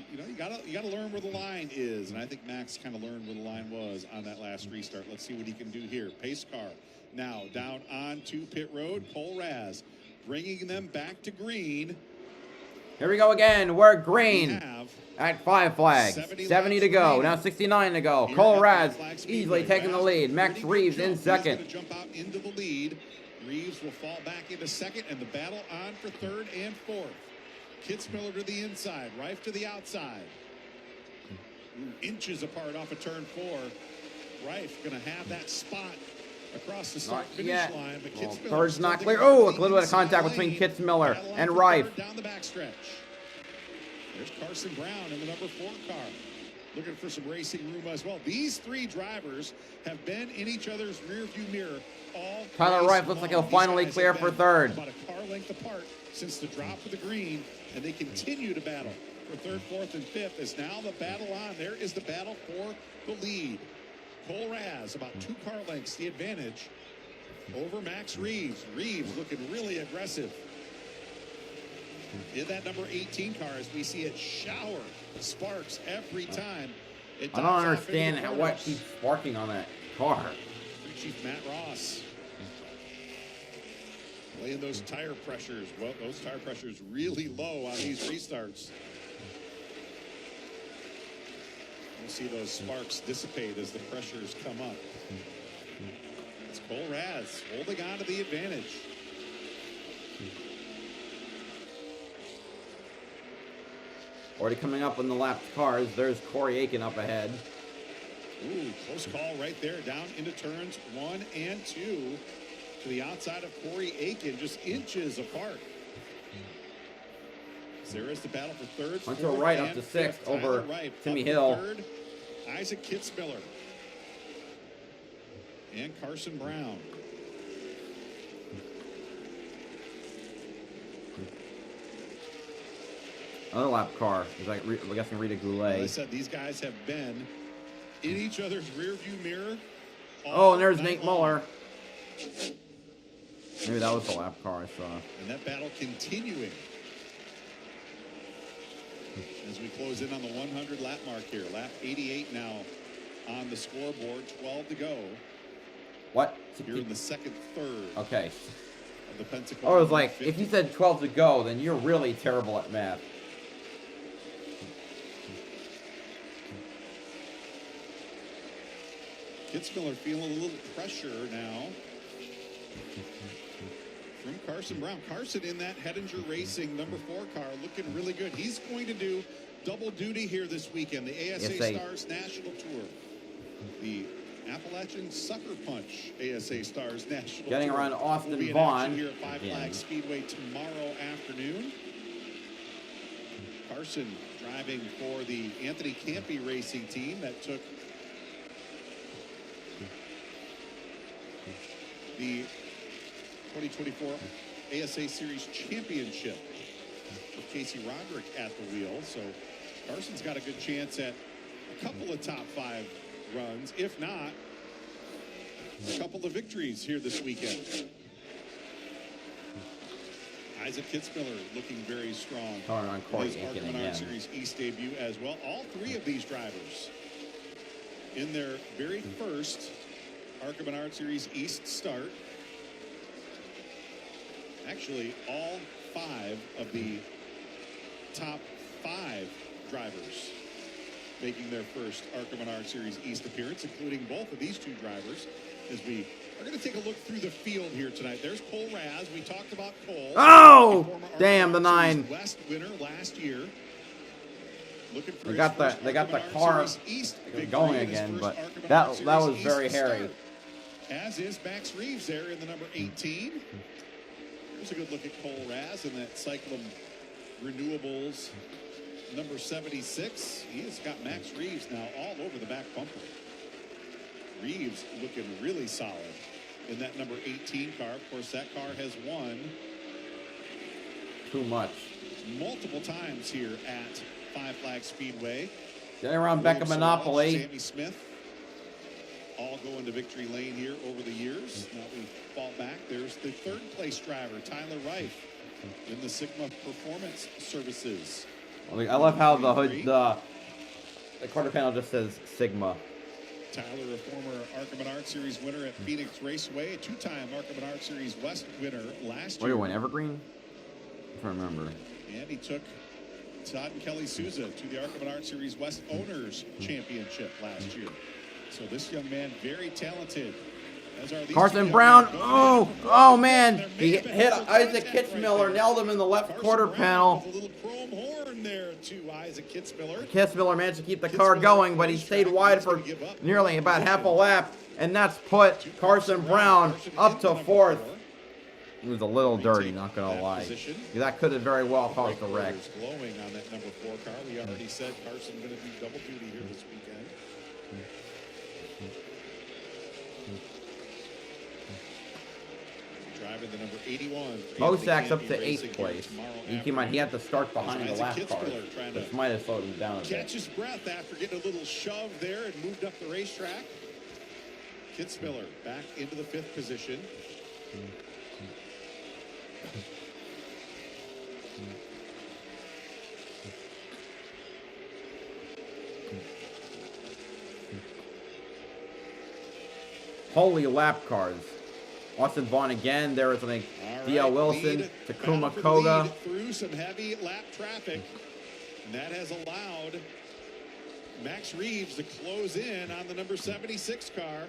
You know, you gotta learn where the line is, and I think Max kind of learned where the line was on that last restart. Let's see what he can do here. Pace car now down onto pit road. Cole Raz bringing them back to green. Here we go again. We're green. We have At 5 flags. 70 to go. Now 69 to go. Cole Raz easily taking the lead. Max Reeves in second. He's going to jump out into the lead. Reeves will fall back into second, and the battle on for third and fourth. Kitzmiller to the inside, Reif to the outside. Inches apart off of turn 4. Reif going to have that spot across the start-finish line, but well, Kitzmiller third's still not taking clear. the Oh, a lead little bit of inside contact the between lane. Kitzmiller Battle on and for Reif. third down the backstretch. There's Carson Brown in the number 4 car, looking for some racing room as well. These three drivers have been in each other's rearview mirror all Tyler race Reif looks like he'll long. finally These guys clear have for been third. about a car length apart since the drop of the green, and they continue to battle for third, fourth, and fifth. As now the battle on. There is the battle for the lead. Cole Raz about 2 car lengths the advantage over Max Reeves. Reeves looking really aggressive in that number 18 car, as we see it shower sparks every time. I don't understand what keeps sparking on that car. Crew Chief Matt Ross laying those tire pressures. Well, those tire pressures really low on these restarts. We'll see those sparks dissipate as the pressures come up. It's Cole Raz holding on to the advantage. Already coming up on the lapped cars. There's Corey Aiken up ahead. Ooh, close call right there, down into turns 1 and 2 to the outside of Corey Aiken, just inches apart. There is the battle for third. Went to a right up to 6th over Timmy Hill. Third, Isaac Kitzmiller and Carson Brown. Another lap car is like we're guessing Rita Goulet. As I said, these guys have been in each other's rearview mirror. Oh, and there's Nate Muller. Maybe that was the lap car I saw. And that battle continuing as we close in on the 100 lap mark here. Lap 88 now on the scoreboard. 12 to go. What? Here in the second third. Okay. Of the Pensacola. Oh, it was like, if you said 12 to go, then you're really terrible at math. Kitzmiller feeling a little pressure now from Carson Brown. Carson in that Hettinger Racing number 4 car looking really good. He's going to do double duty here this weekend. The ASA Stars National Tour. The Appalachian Sucker Punch ASA Stars National Getting Tour. around Austin will be in Vaughn. action here at Five Flags Speedway tomorrow afternoon. Carson driving for the Anthony Campy Racing team that took the 2024 ASA Series Championship with Casey Roderick at the wheel. So Carson's got a good chance at a couple of top 5 runs, if not a couple of victories here this weekend. Isaac Kitzmiller looking very strong. Calling on Corey His ARCA Aiken Menards again. Series East debut as well. All 3 of these drivers in their very first ARCA Menards Series East start. Actually, all 5 of the top 5 drivers making their first ARCA Menards Series East appearance, including both of these 2 drivers, as we are going to take a look through the field here tonight. There's Cole Raz. We talked about Cole. Oh, damn, the 9. West winner last year. Looking for They got the car going again, but that was very hairy. As is Max Reeves there in the number 18. Here's a good look at Cole Raz in that Cyclone Renewables number 76. He has got Max Reeves now all over the back bumper. Reeves looking really solid in that number 18 car. Of course, that car has won Too much. multiple times here at Five Flags Speedway. Getting around Becca Monopoly. Sammy Smith all going to victory lane here over the years. Now we fall back. There's the 3rd place driver, Tyler Reif, in the Sigma Performance Services. I love how the hood, the quarter panel just says Sigma. Tyler, a former ARCA Menards Series winner at Phoenix Raceway, a 2-time ARCA Menards Series West winner last What year. do you win, Evergreen? I'm trying to remember. And he took Todd and Kelly Souza to the ARCA Menards Series West Owners Championship last year. So this young man, very talented. As are these Carson two Brown. young men. Oh man. He hit Isaac Kitzmiller, nailed him in the left quarter panel. A little chrome horn there to Isaac Kitzmiller. Kitzmiller managed to keep the car going, but he stayed wide for nearly about half a lap, and that's put Carson Brown up to fourth. It was a little dirty, not gonna lie. That could have very well caused the wreck. Glowing on that number 4 car. We already said Carson going to do double duty here this weekend. Driving the number 81. Mosack's up to 8th place. He had to start behind the lap car, which might have slowed him down a bit. Catch his breath after getting a little shove there and moved up the racetrack. Kitzmiller back into the 5th position. Holy lap cars. Austin Vaughn again. There was, I think, D.L. Wilson, Takuma Koga. Through some heavy lap traffic. And that has allowed Max Reeves to close in on the number 76 car.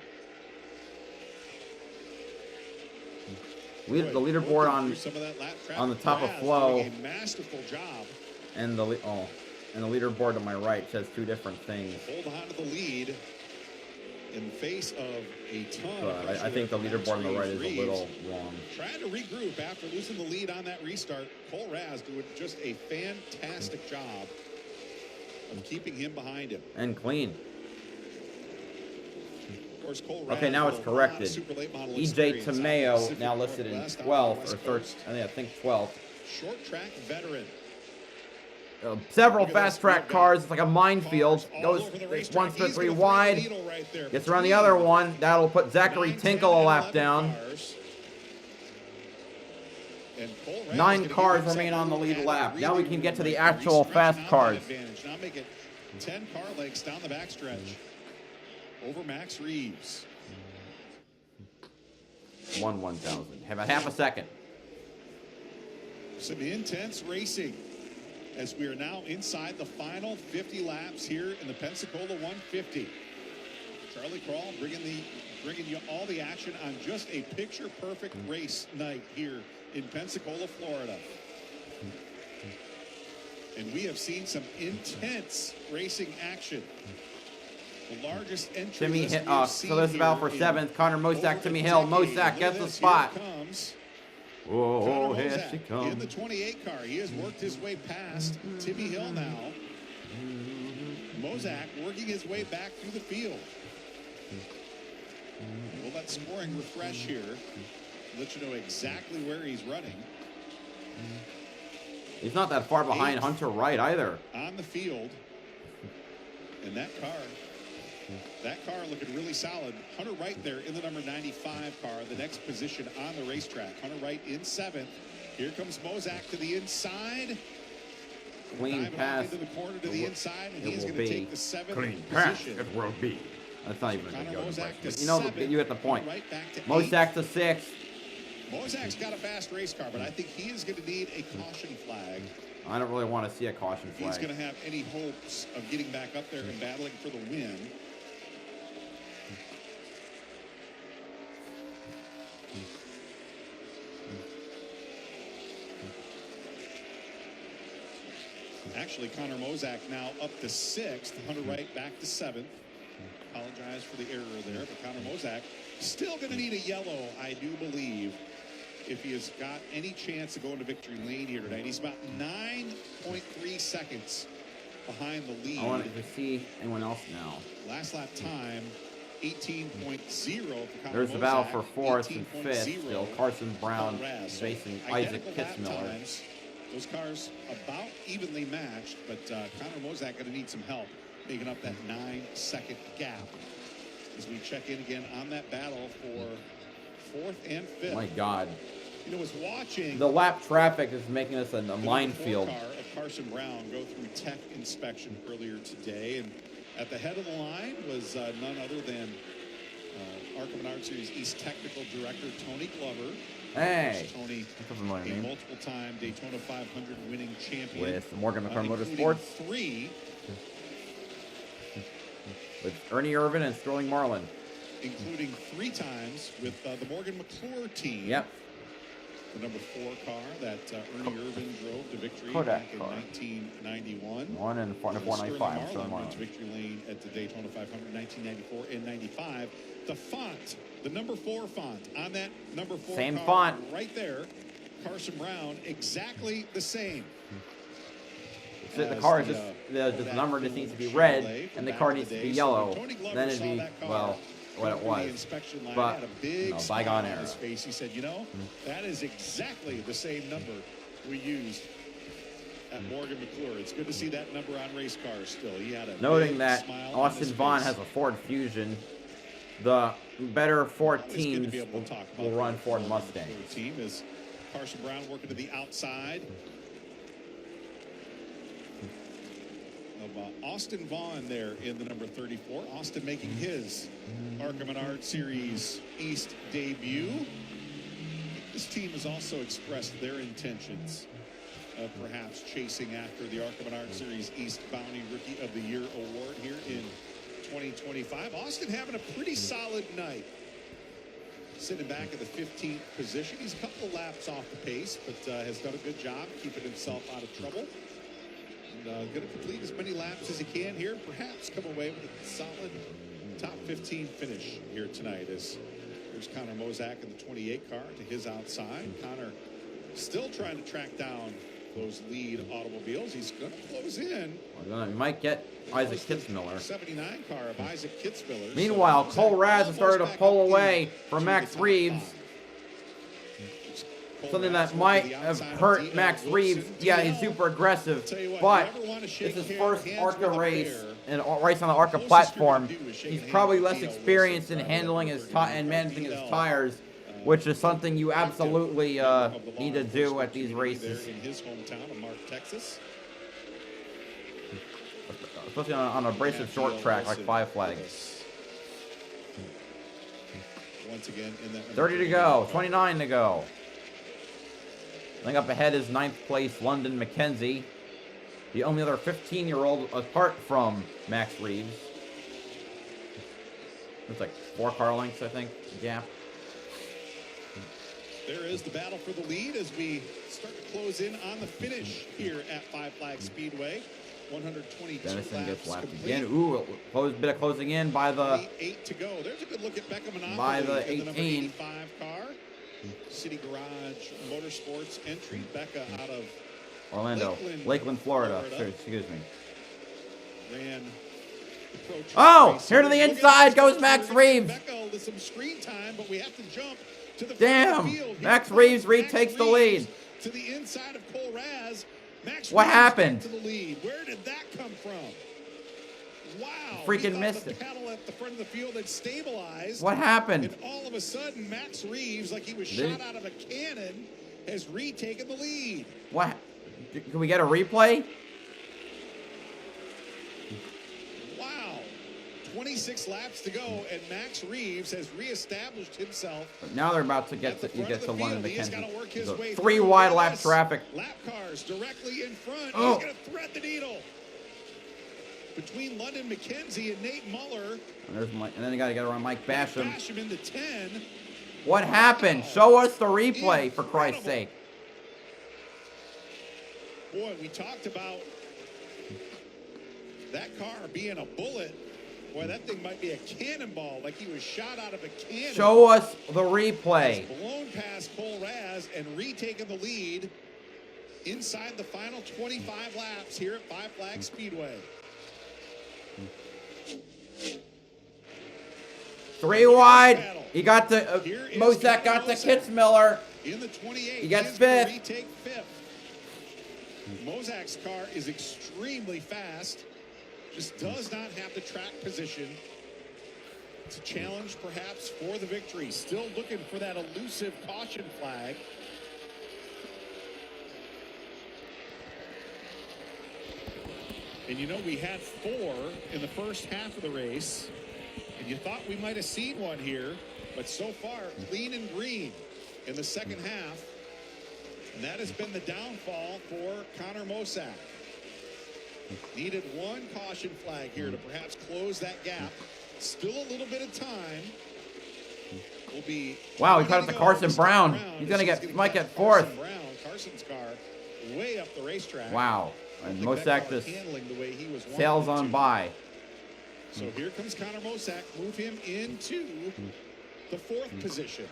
The leaderboard on the top of Flow. A masterful job. And the leaderboard on my right says two different things. Hold on to the lead in the face of a ton of I think the leaderboard on the right is a little wrong. Trying to regroup after losing the lead on that restart. Cole Raz doing just a fantastic job of keeping him behind him. And clean. Of course, Cole Raz, okay, now it's corrected. EJ Tomeo now listed in 12th or 13th. I think 12th. Short track veteran. Several fast track cars. It's like a minefield. Goes 1-3 wide. Gets around the other one. That'll put Zachary Tinkle a lap down. 9 cars remain on the lead lap. Now we can get to the actual fast cars. Now make it 10 car lengths down the backstretch over Max Reeves. 1/1000. Have a half a second. Some intense racing as we are now inside the final 50 laps here in the Pensacola 150. Charlie Crawl bringing you all the action on just a picture-perfect race night here in Pensacola, Florida. And we have seen some intense racing action. The largest entry so this is about for 7th. Connor Mosack, Timmy Hill. Mosack gets the spot. Oh, here she comes. In the 28 car, he has worked his way past Timmy Hill now. Mosack working his way back through the field. We'll let scoring refresh here. Let you know exactly where he's running. He's not that far behind Hunter Wright either. On the field. And that car looking really solid. Hunter Wright there in the number 95 car, the next position on the racetrack. Hunter Wright in 7th. Here comes Mosack to the inside. Clean pass. Into the corner to the inside, and he's going to take the 7th clean position. pass. It will be. That's not even a good go. But you know, you get the point. Mosack to 6th. Mosack's got a fast race car, but I think he is going to need a caution flag. I don't really want to see a caution flag. He's going to have any hopes of getting back up there and battling for the win. Actually, Connor Mosack now up to 6th. Hunter Wright back to 7th. Apologize for the error there, but Connor Mosack still going to need a yellow, I do believe, if he has got any chance to go into victory lane here tonight. He's about 9.3 seconds behind the lead. I want to see anyone else now. Last lap time, 18.0 for Connor There's the battle for 4th and 5th. 18.0 Still, Carson Brown facing Isaac Kitzmiller. Those cars about evenly matched, but Connor Mosack going to need some help making up that 9-second gap as we check in again on that battle for 4th and 5th. My God. You know, was watching the lap traffic is making us a minefield. Car of Carson Brown go through tech inspection earlier today, and at the head of the line was none other than ARCA Menards Series East Technical Director Tony Glover. Hey, Tony, that's a familiar a name. multiple-time Daytona 500 winning champion With Morgan McCarran including Motorsports. 3, With Ernie Irvin and Sterling Marlin. including 3 times with the Morgan McClure team. Yep. The number 4 car that Ernie Irvin drove to victory Kodak back in car. 1991. One and Sterling 495. Sterling Marlin Marlin. went to victory lane at the Daytona 500 1994 and 95. The font, the number 4 font on that number 4 Same car font. right there. Carson Brown, exactly the same. The car is the number just needs to be red, and the car needs to be yellow. Then it'd be, well, what it was. But, bygone era. He said, you know, that is exactly the same number we used at Morgan McClure. It's good to see that number on race cars still. He had a Noting big that smile on Austin his Vaughn face. has a Ford Fusion, the better Ford Always good to teams be able to talk will about run the Ford Ford Mustangs. team is Carson Brown working to the outside of Austin Vaughn there in the number 34. Austin making his ARCA Menards Series East debut. This team has also expressed their intentions of perhaps chasing after the ARCA Menards Series East Bounty Rookie of the Year award here in 2025. Austin having a pretty solid night. Sitting back at the 15th position. He's a couple of laps off the pace, but has done a good job keeping himself out of trouble. And going to complete as many laps as he can here. Perhaps come away with a solid top 15 finish here tonight. As there's Connor Mozak in the 28 car to his outside. Connor still trying to track down those lead automobiles. He's going to close in. Well, you might get Isaac Kitzmiller. 79 car of Isaac Kitzmiller. Meanwhile, So Cole Raz has started to back pull up away from to Max the top Reeves. 5. Something that might have hurt Max Reeves. Yeah, he's super aggressive, but it's his first ARCA race and race on the ARCA platform. He's probably less experienced in handling his and managing his tires, which is something you absolutely need to do at these races, in his hometown of Mark, Texas. especially on an abrasive short track like Five Flags. Once again, in that 30 to go, 29 to go. I think up ahead is 9th place London McKenzie, the only other 15-year-old apart from Max Reeves. It's like 4 car lengths, I think, gap. There is the battle for the lead as we start to close in on the finish here at Five Flags Speedway. 122 Denison gets laps lapped complete. again. Ooh, bit of closing in by the 8 to go. There's a good look at Becca Monopoly by the in the number 18. 85 car. City Garage Motorsports entry. Becca out of Orlando, Lakeland, Florida. Excuse me. ran the Pro Truck Oh, race. here to the Look at inside this. goes Max Reeves. Becca with some screen time, but we have to jump to the front Damn, of the field. Here Max comes Reeves Max retakes the Reeves lead. to the inside of Cole Raz. Max What Reeves happened? To the lead. Where did that come from? Wow. Freaking He thought missed the it. pedal at the front of the field had stabilized. What happened? And all of a sudden, Max Reeves, like he was Did shot out of a cannon, has retaken the lead. What? Can we get a replay? Wow. 26 laps to go, and Max Reeves has reestablished himself. But now they're about to At get the to you front get of to the London field. He's got to work his McKenzie. way 3 through. wide Look at lap this. traffic. Lap cars directly in front. Oh. He's going to thread the needle. Between London McKenzie and Nate Muller. And then you got to get around Mike Basham. Basham into 10. What happened? Show us the replay, for Christ's sake. Boy, we talked about that car being a bullet. Boy, that thing might be a cannonball, like he was shot out of a cannon. Show us the replay. Blown past Cole Raz and retaken the lead inside the final 25 laps here at Five Flags Speedway. 3 wide. He got the Mozak got the Kitzmiller. In the 28, He gets is gonna 5th. retake 5th. Mozak's car is extremely fast. Just does not have the track position. It's a challenge, perhaps, for the victory. Still looking for that elusive caution flag. And you know, we had 4 in the first half of the race. And you thought we might have seen one here, but so far, clean and green in the second half. And that has been the downfall for Connor Mosack. Needed one caution flag here to perhaps close that gap. Still a little bit of time. Will be wow, he cut it to Carson Brown. He's gonna might get fourth. Carson's car way up the racetrack. Wow, and Mosack just handling the way he was sails on by. So here comes Connor Mosack. Move him into the fourth position.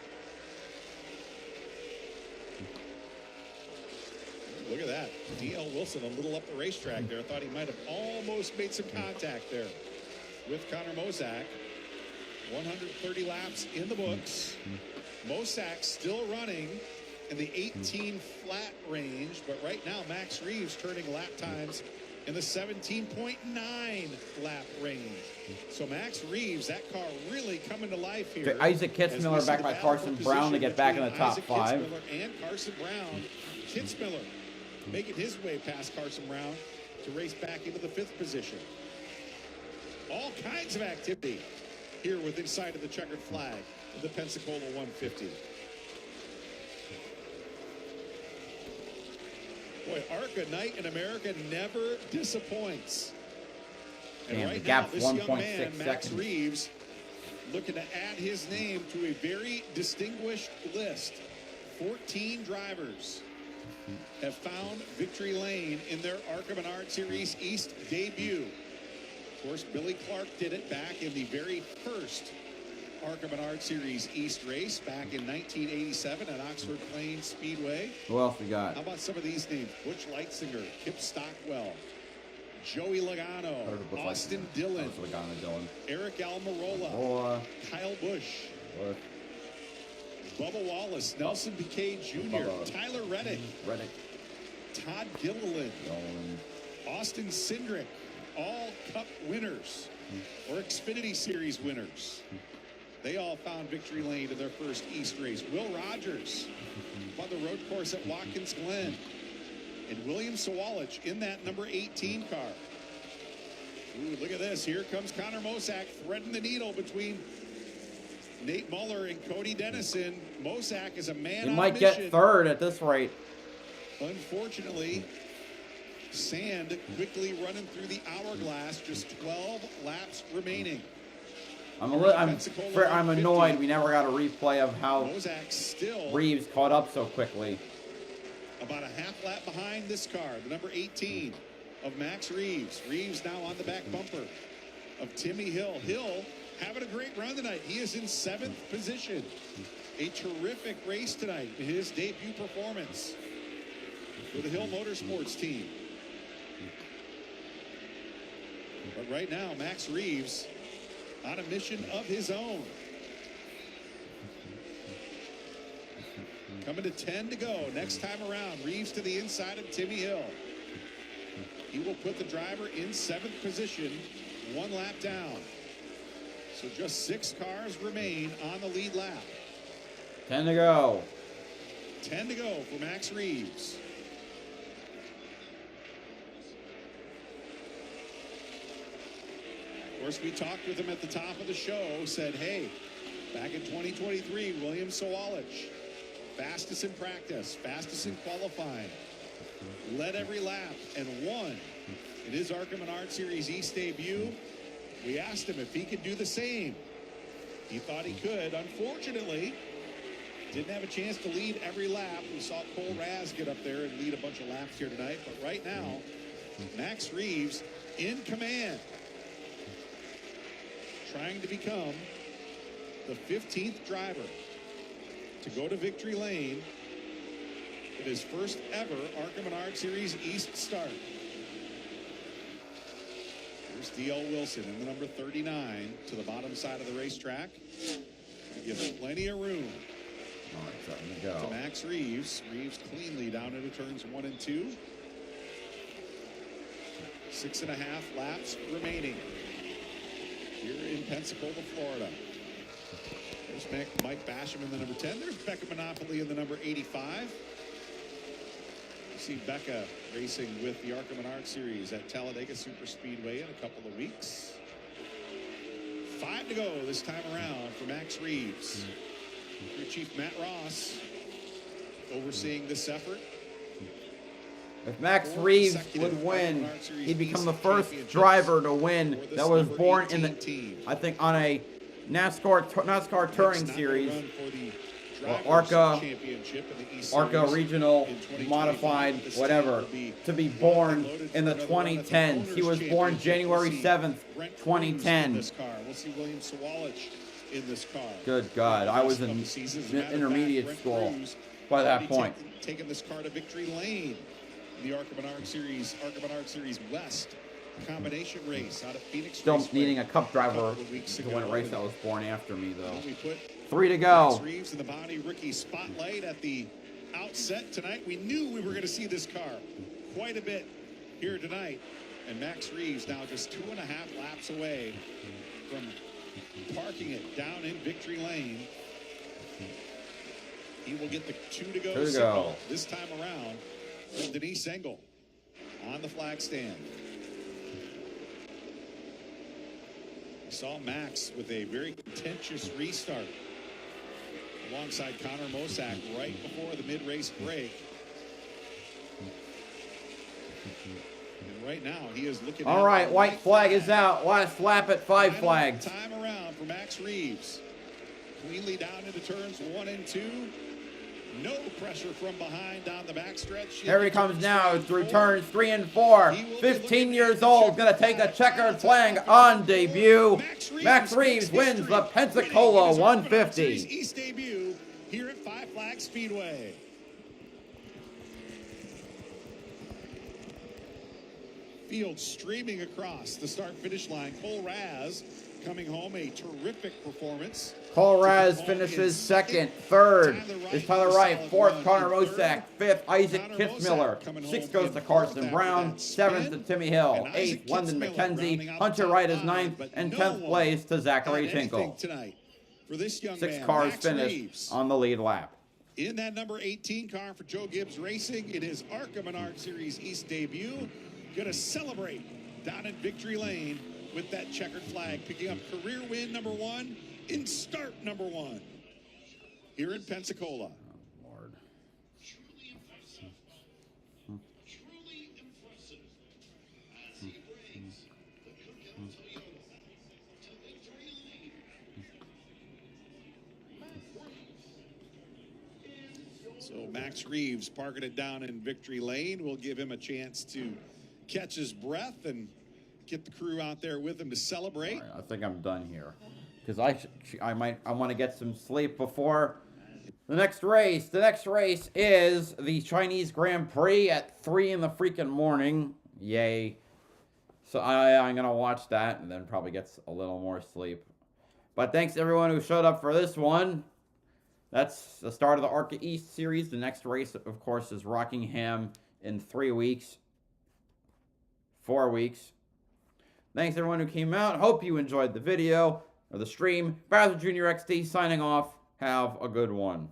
Look at that. D.L. Wilson a little up the racetrack there. I thought he might have almost made some contact there with Connor Mosack. 130 laps in the books. Mosack still running in the 18 flat range, but right now Max Reeves turning lap times in the 17.9 lap range. So Max Reeves, that car really coming to life here. Isaac Kitzmiller back by Carson Brown to get back in the top Isaac 5. Kitzmiller and Carson Brown. Kitzmiller making his way past Carson Brown to race back into the 5th position. All kinds of activity here with inside of the checkered flag of the Pensacola 150. Boy, ARCA Night in America never disappoints. And Damn, right the gap's now, this young man, 1.6 Max seconds. Reeves, looking to add his name to a very distinguished list. 14 drivers have found victory lane in their ARCA Menards Series East debut. Of course, Billy Clark did it back in the very first ARCA Menards Series East race back in 1987 at Oxford Plains Speedway. Who else we got? How about some of these names? Butch Leitzinger, Kip Stockwell, Joey Logano, Austin Dillon, Eric Almirola, Kyle Busch, Bubba Wallace, Nelson Piquet Jr., Tyler Reddick, Todd Gilliland, Austin Cindric, all Cup winners or Xfinity Series winners. They all found victory lane in their first East race. Will Rogers on the road course at Watkins Glen. And William Sawalich in that number 18 car. Ooh, look at this. Here comes Connor Mosack threading the needle between Nate Muller and Cody Dennison. Mosack is a man on a might mission. get 3rd at this rate. Unfortunately, Sand quickly running through the hourglass. Just 12 laps remaining. I'm annoyed we never got a replay of how Mosack still Reeves caught up so quickly. About a half lap behind this car, the number 18 of Max Reeves. Reeves now on the back bumper of Timmy Hill. Hill having a great run tonight. He is in 7th position. A terrific race tonight in his debut performance for the Hill Motorsports team. But right now, Max Reeves on a mission of his own. Coming to 10 to go. Next time around, Reeves to the inside of Timmy Hill. He will put the driver in 7th position, 1 lap down. So just 6 cars remain on the lead lap. 10 to go. 10 to go for Max Reeves. Of course, we talked with him at the top of the show, said, hey, back in 2023, William Sawalich, fastest in practice, fastest in qualifying, led every lap and won in his ARCA Menards Series East debut. We asked him if he could do the same. He thought he could. Unfortunately, didn't have a chance to lead every lap. We saw Cole Raz get up there and lead a bunch of laps here tonight. But right now, Max Reeves in command, trying to become the 15th driver to go to victory lane in his first ever ARCA Menards Series East start. Here's D.L. Wilson in the number 39 to the bottom side of the racetrack. Give plenty of room to Max Reeves. Reeves cleanly down into turns 1 and 2. 6.5 laps remaining here in Pensacola, Florida. There's Mike Basham in the number 10. There's Becca Monopoly in the number 85. You see Becca racing with the ARCA Menards Series at Talladega Super Speedway in a couple of weeks. 5 to go this time around for Max Reeves. Crew Chief Matt Ross overseeing this effort. If Max Reeves would win, he'd become the first driver to win that was born in the, I think, on a NASCAR Touring Series, or ARCA Regional Modified, whatever, to be born in the 2010s. He was born January 7th, 2010. We'll see William Sawalich in this car. Good God, I was in intermediate school by that point. Taking this car to victory lane. The ARCA Menards Series West combination race out of Phoenix. Still needing a cup driver to win a race that was born after me, though. 3 to go. Max Reeves in the body rookie spotlight at the outset tonight. We knew we were going to see this car quite a bit here tonight. And Max Reeves now just 2.5 laps away from parking it down in victory lane. He will get the 2 to go signal this time around from Denise Engel on the flag stand. We saw Max with a very contentious restart alongside Connor Mosack right before the mid-race break. And right now he is looking. All right, white flag is out. Last lap at 5 flags. Time around for Max Reeves. Cleanly down into turns 1 and 2. No pressure from behind down the backstretch. Here he comes now through turns 3 and 4. 15 years old, gonna take a checkered flag on debut. Max Reeves wins the Pensacola 150. East debut here at Five Flags Speedway. Field streaming across the start-finish line. Cole Raz coming home, a terrific performance. Cole Raz finishes second. Third is Tyler Wright. Fourth, Connor Mosack. Fifth, Isaac Kitzmiller. Sixth goes to Carson Brown. Seventh to Timmy Hill. Eighth, London McKenzie. Hunter Wright is ninth. And 10th place to Zachary Tinkle. 6 cars finished on the lead lap. In that number 18 car for Joe Gibbs Racing, it is ARCA Menards Series East debut. Going to celebrate down in victory lane with that checkered flag, picking up career win number 1 in start number 1 here in Pensacola. Oh, Lord. Truly impressive. Truly impressive. As he brings the Coogan Toyota to victory lane. So Max Reeves parking it down in victory lane will give him a chance to catch his breath and get the crew out there with him to celebrate. Right, I think I'm done here because I want to get some sleep before the next race. The next race is the Chinese Grand Prix at 3 in the freaking morning. Yay! So I'm gonna watch that and then probably get a little more sleep. But thanks to everyone who showed up for this one. That's the start of the ARCA East series. The next race, of course, is Rockingham in 3 weeks. 4 weeks. Thanks everyone who came out. Hope you enjoyed the video or the stream. BowserJrXD signing off. Have a good one.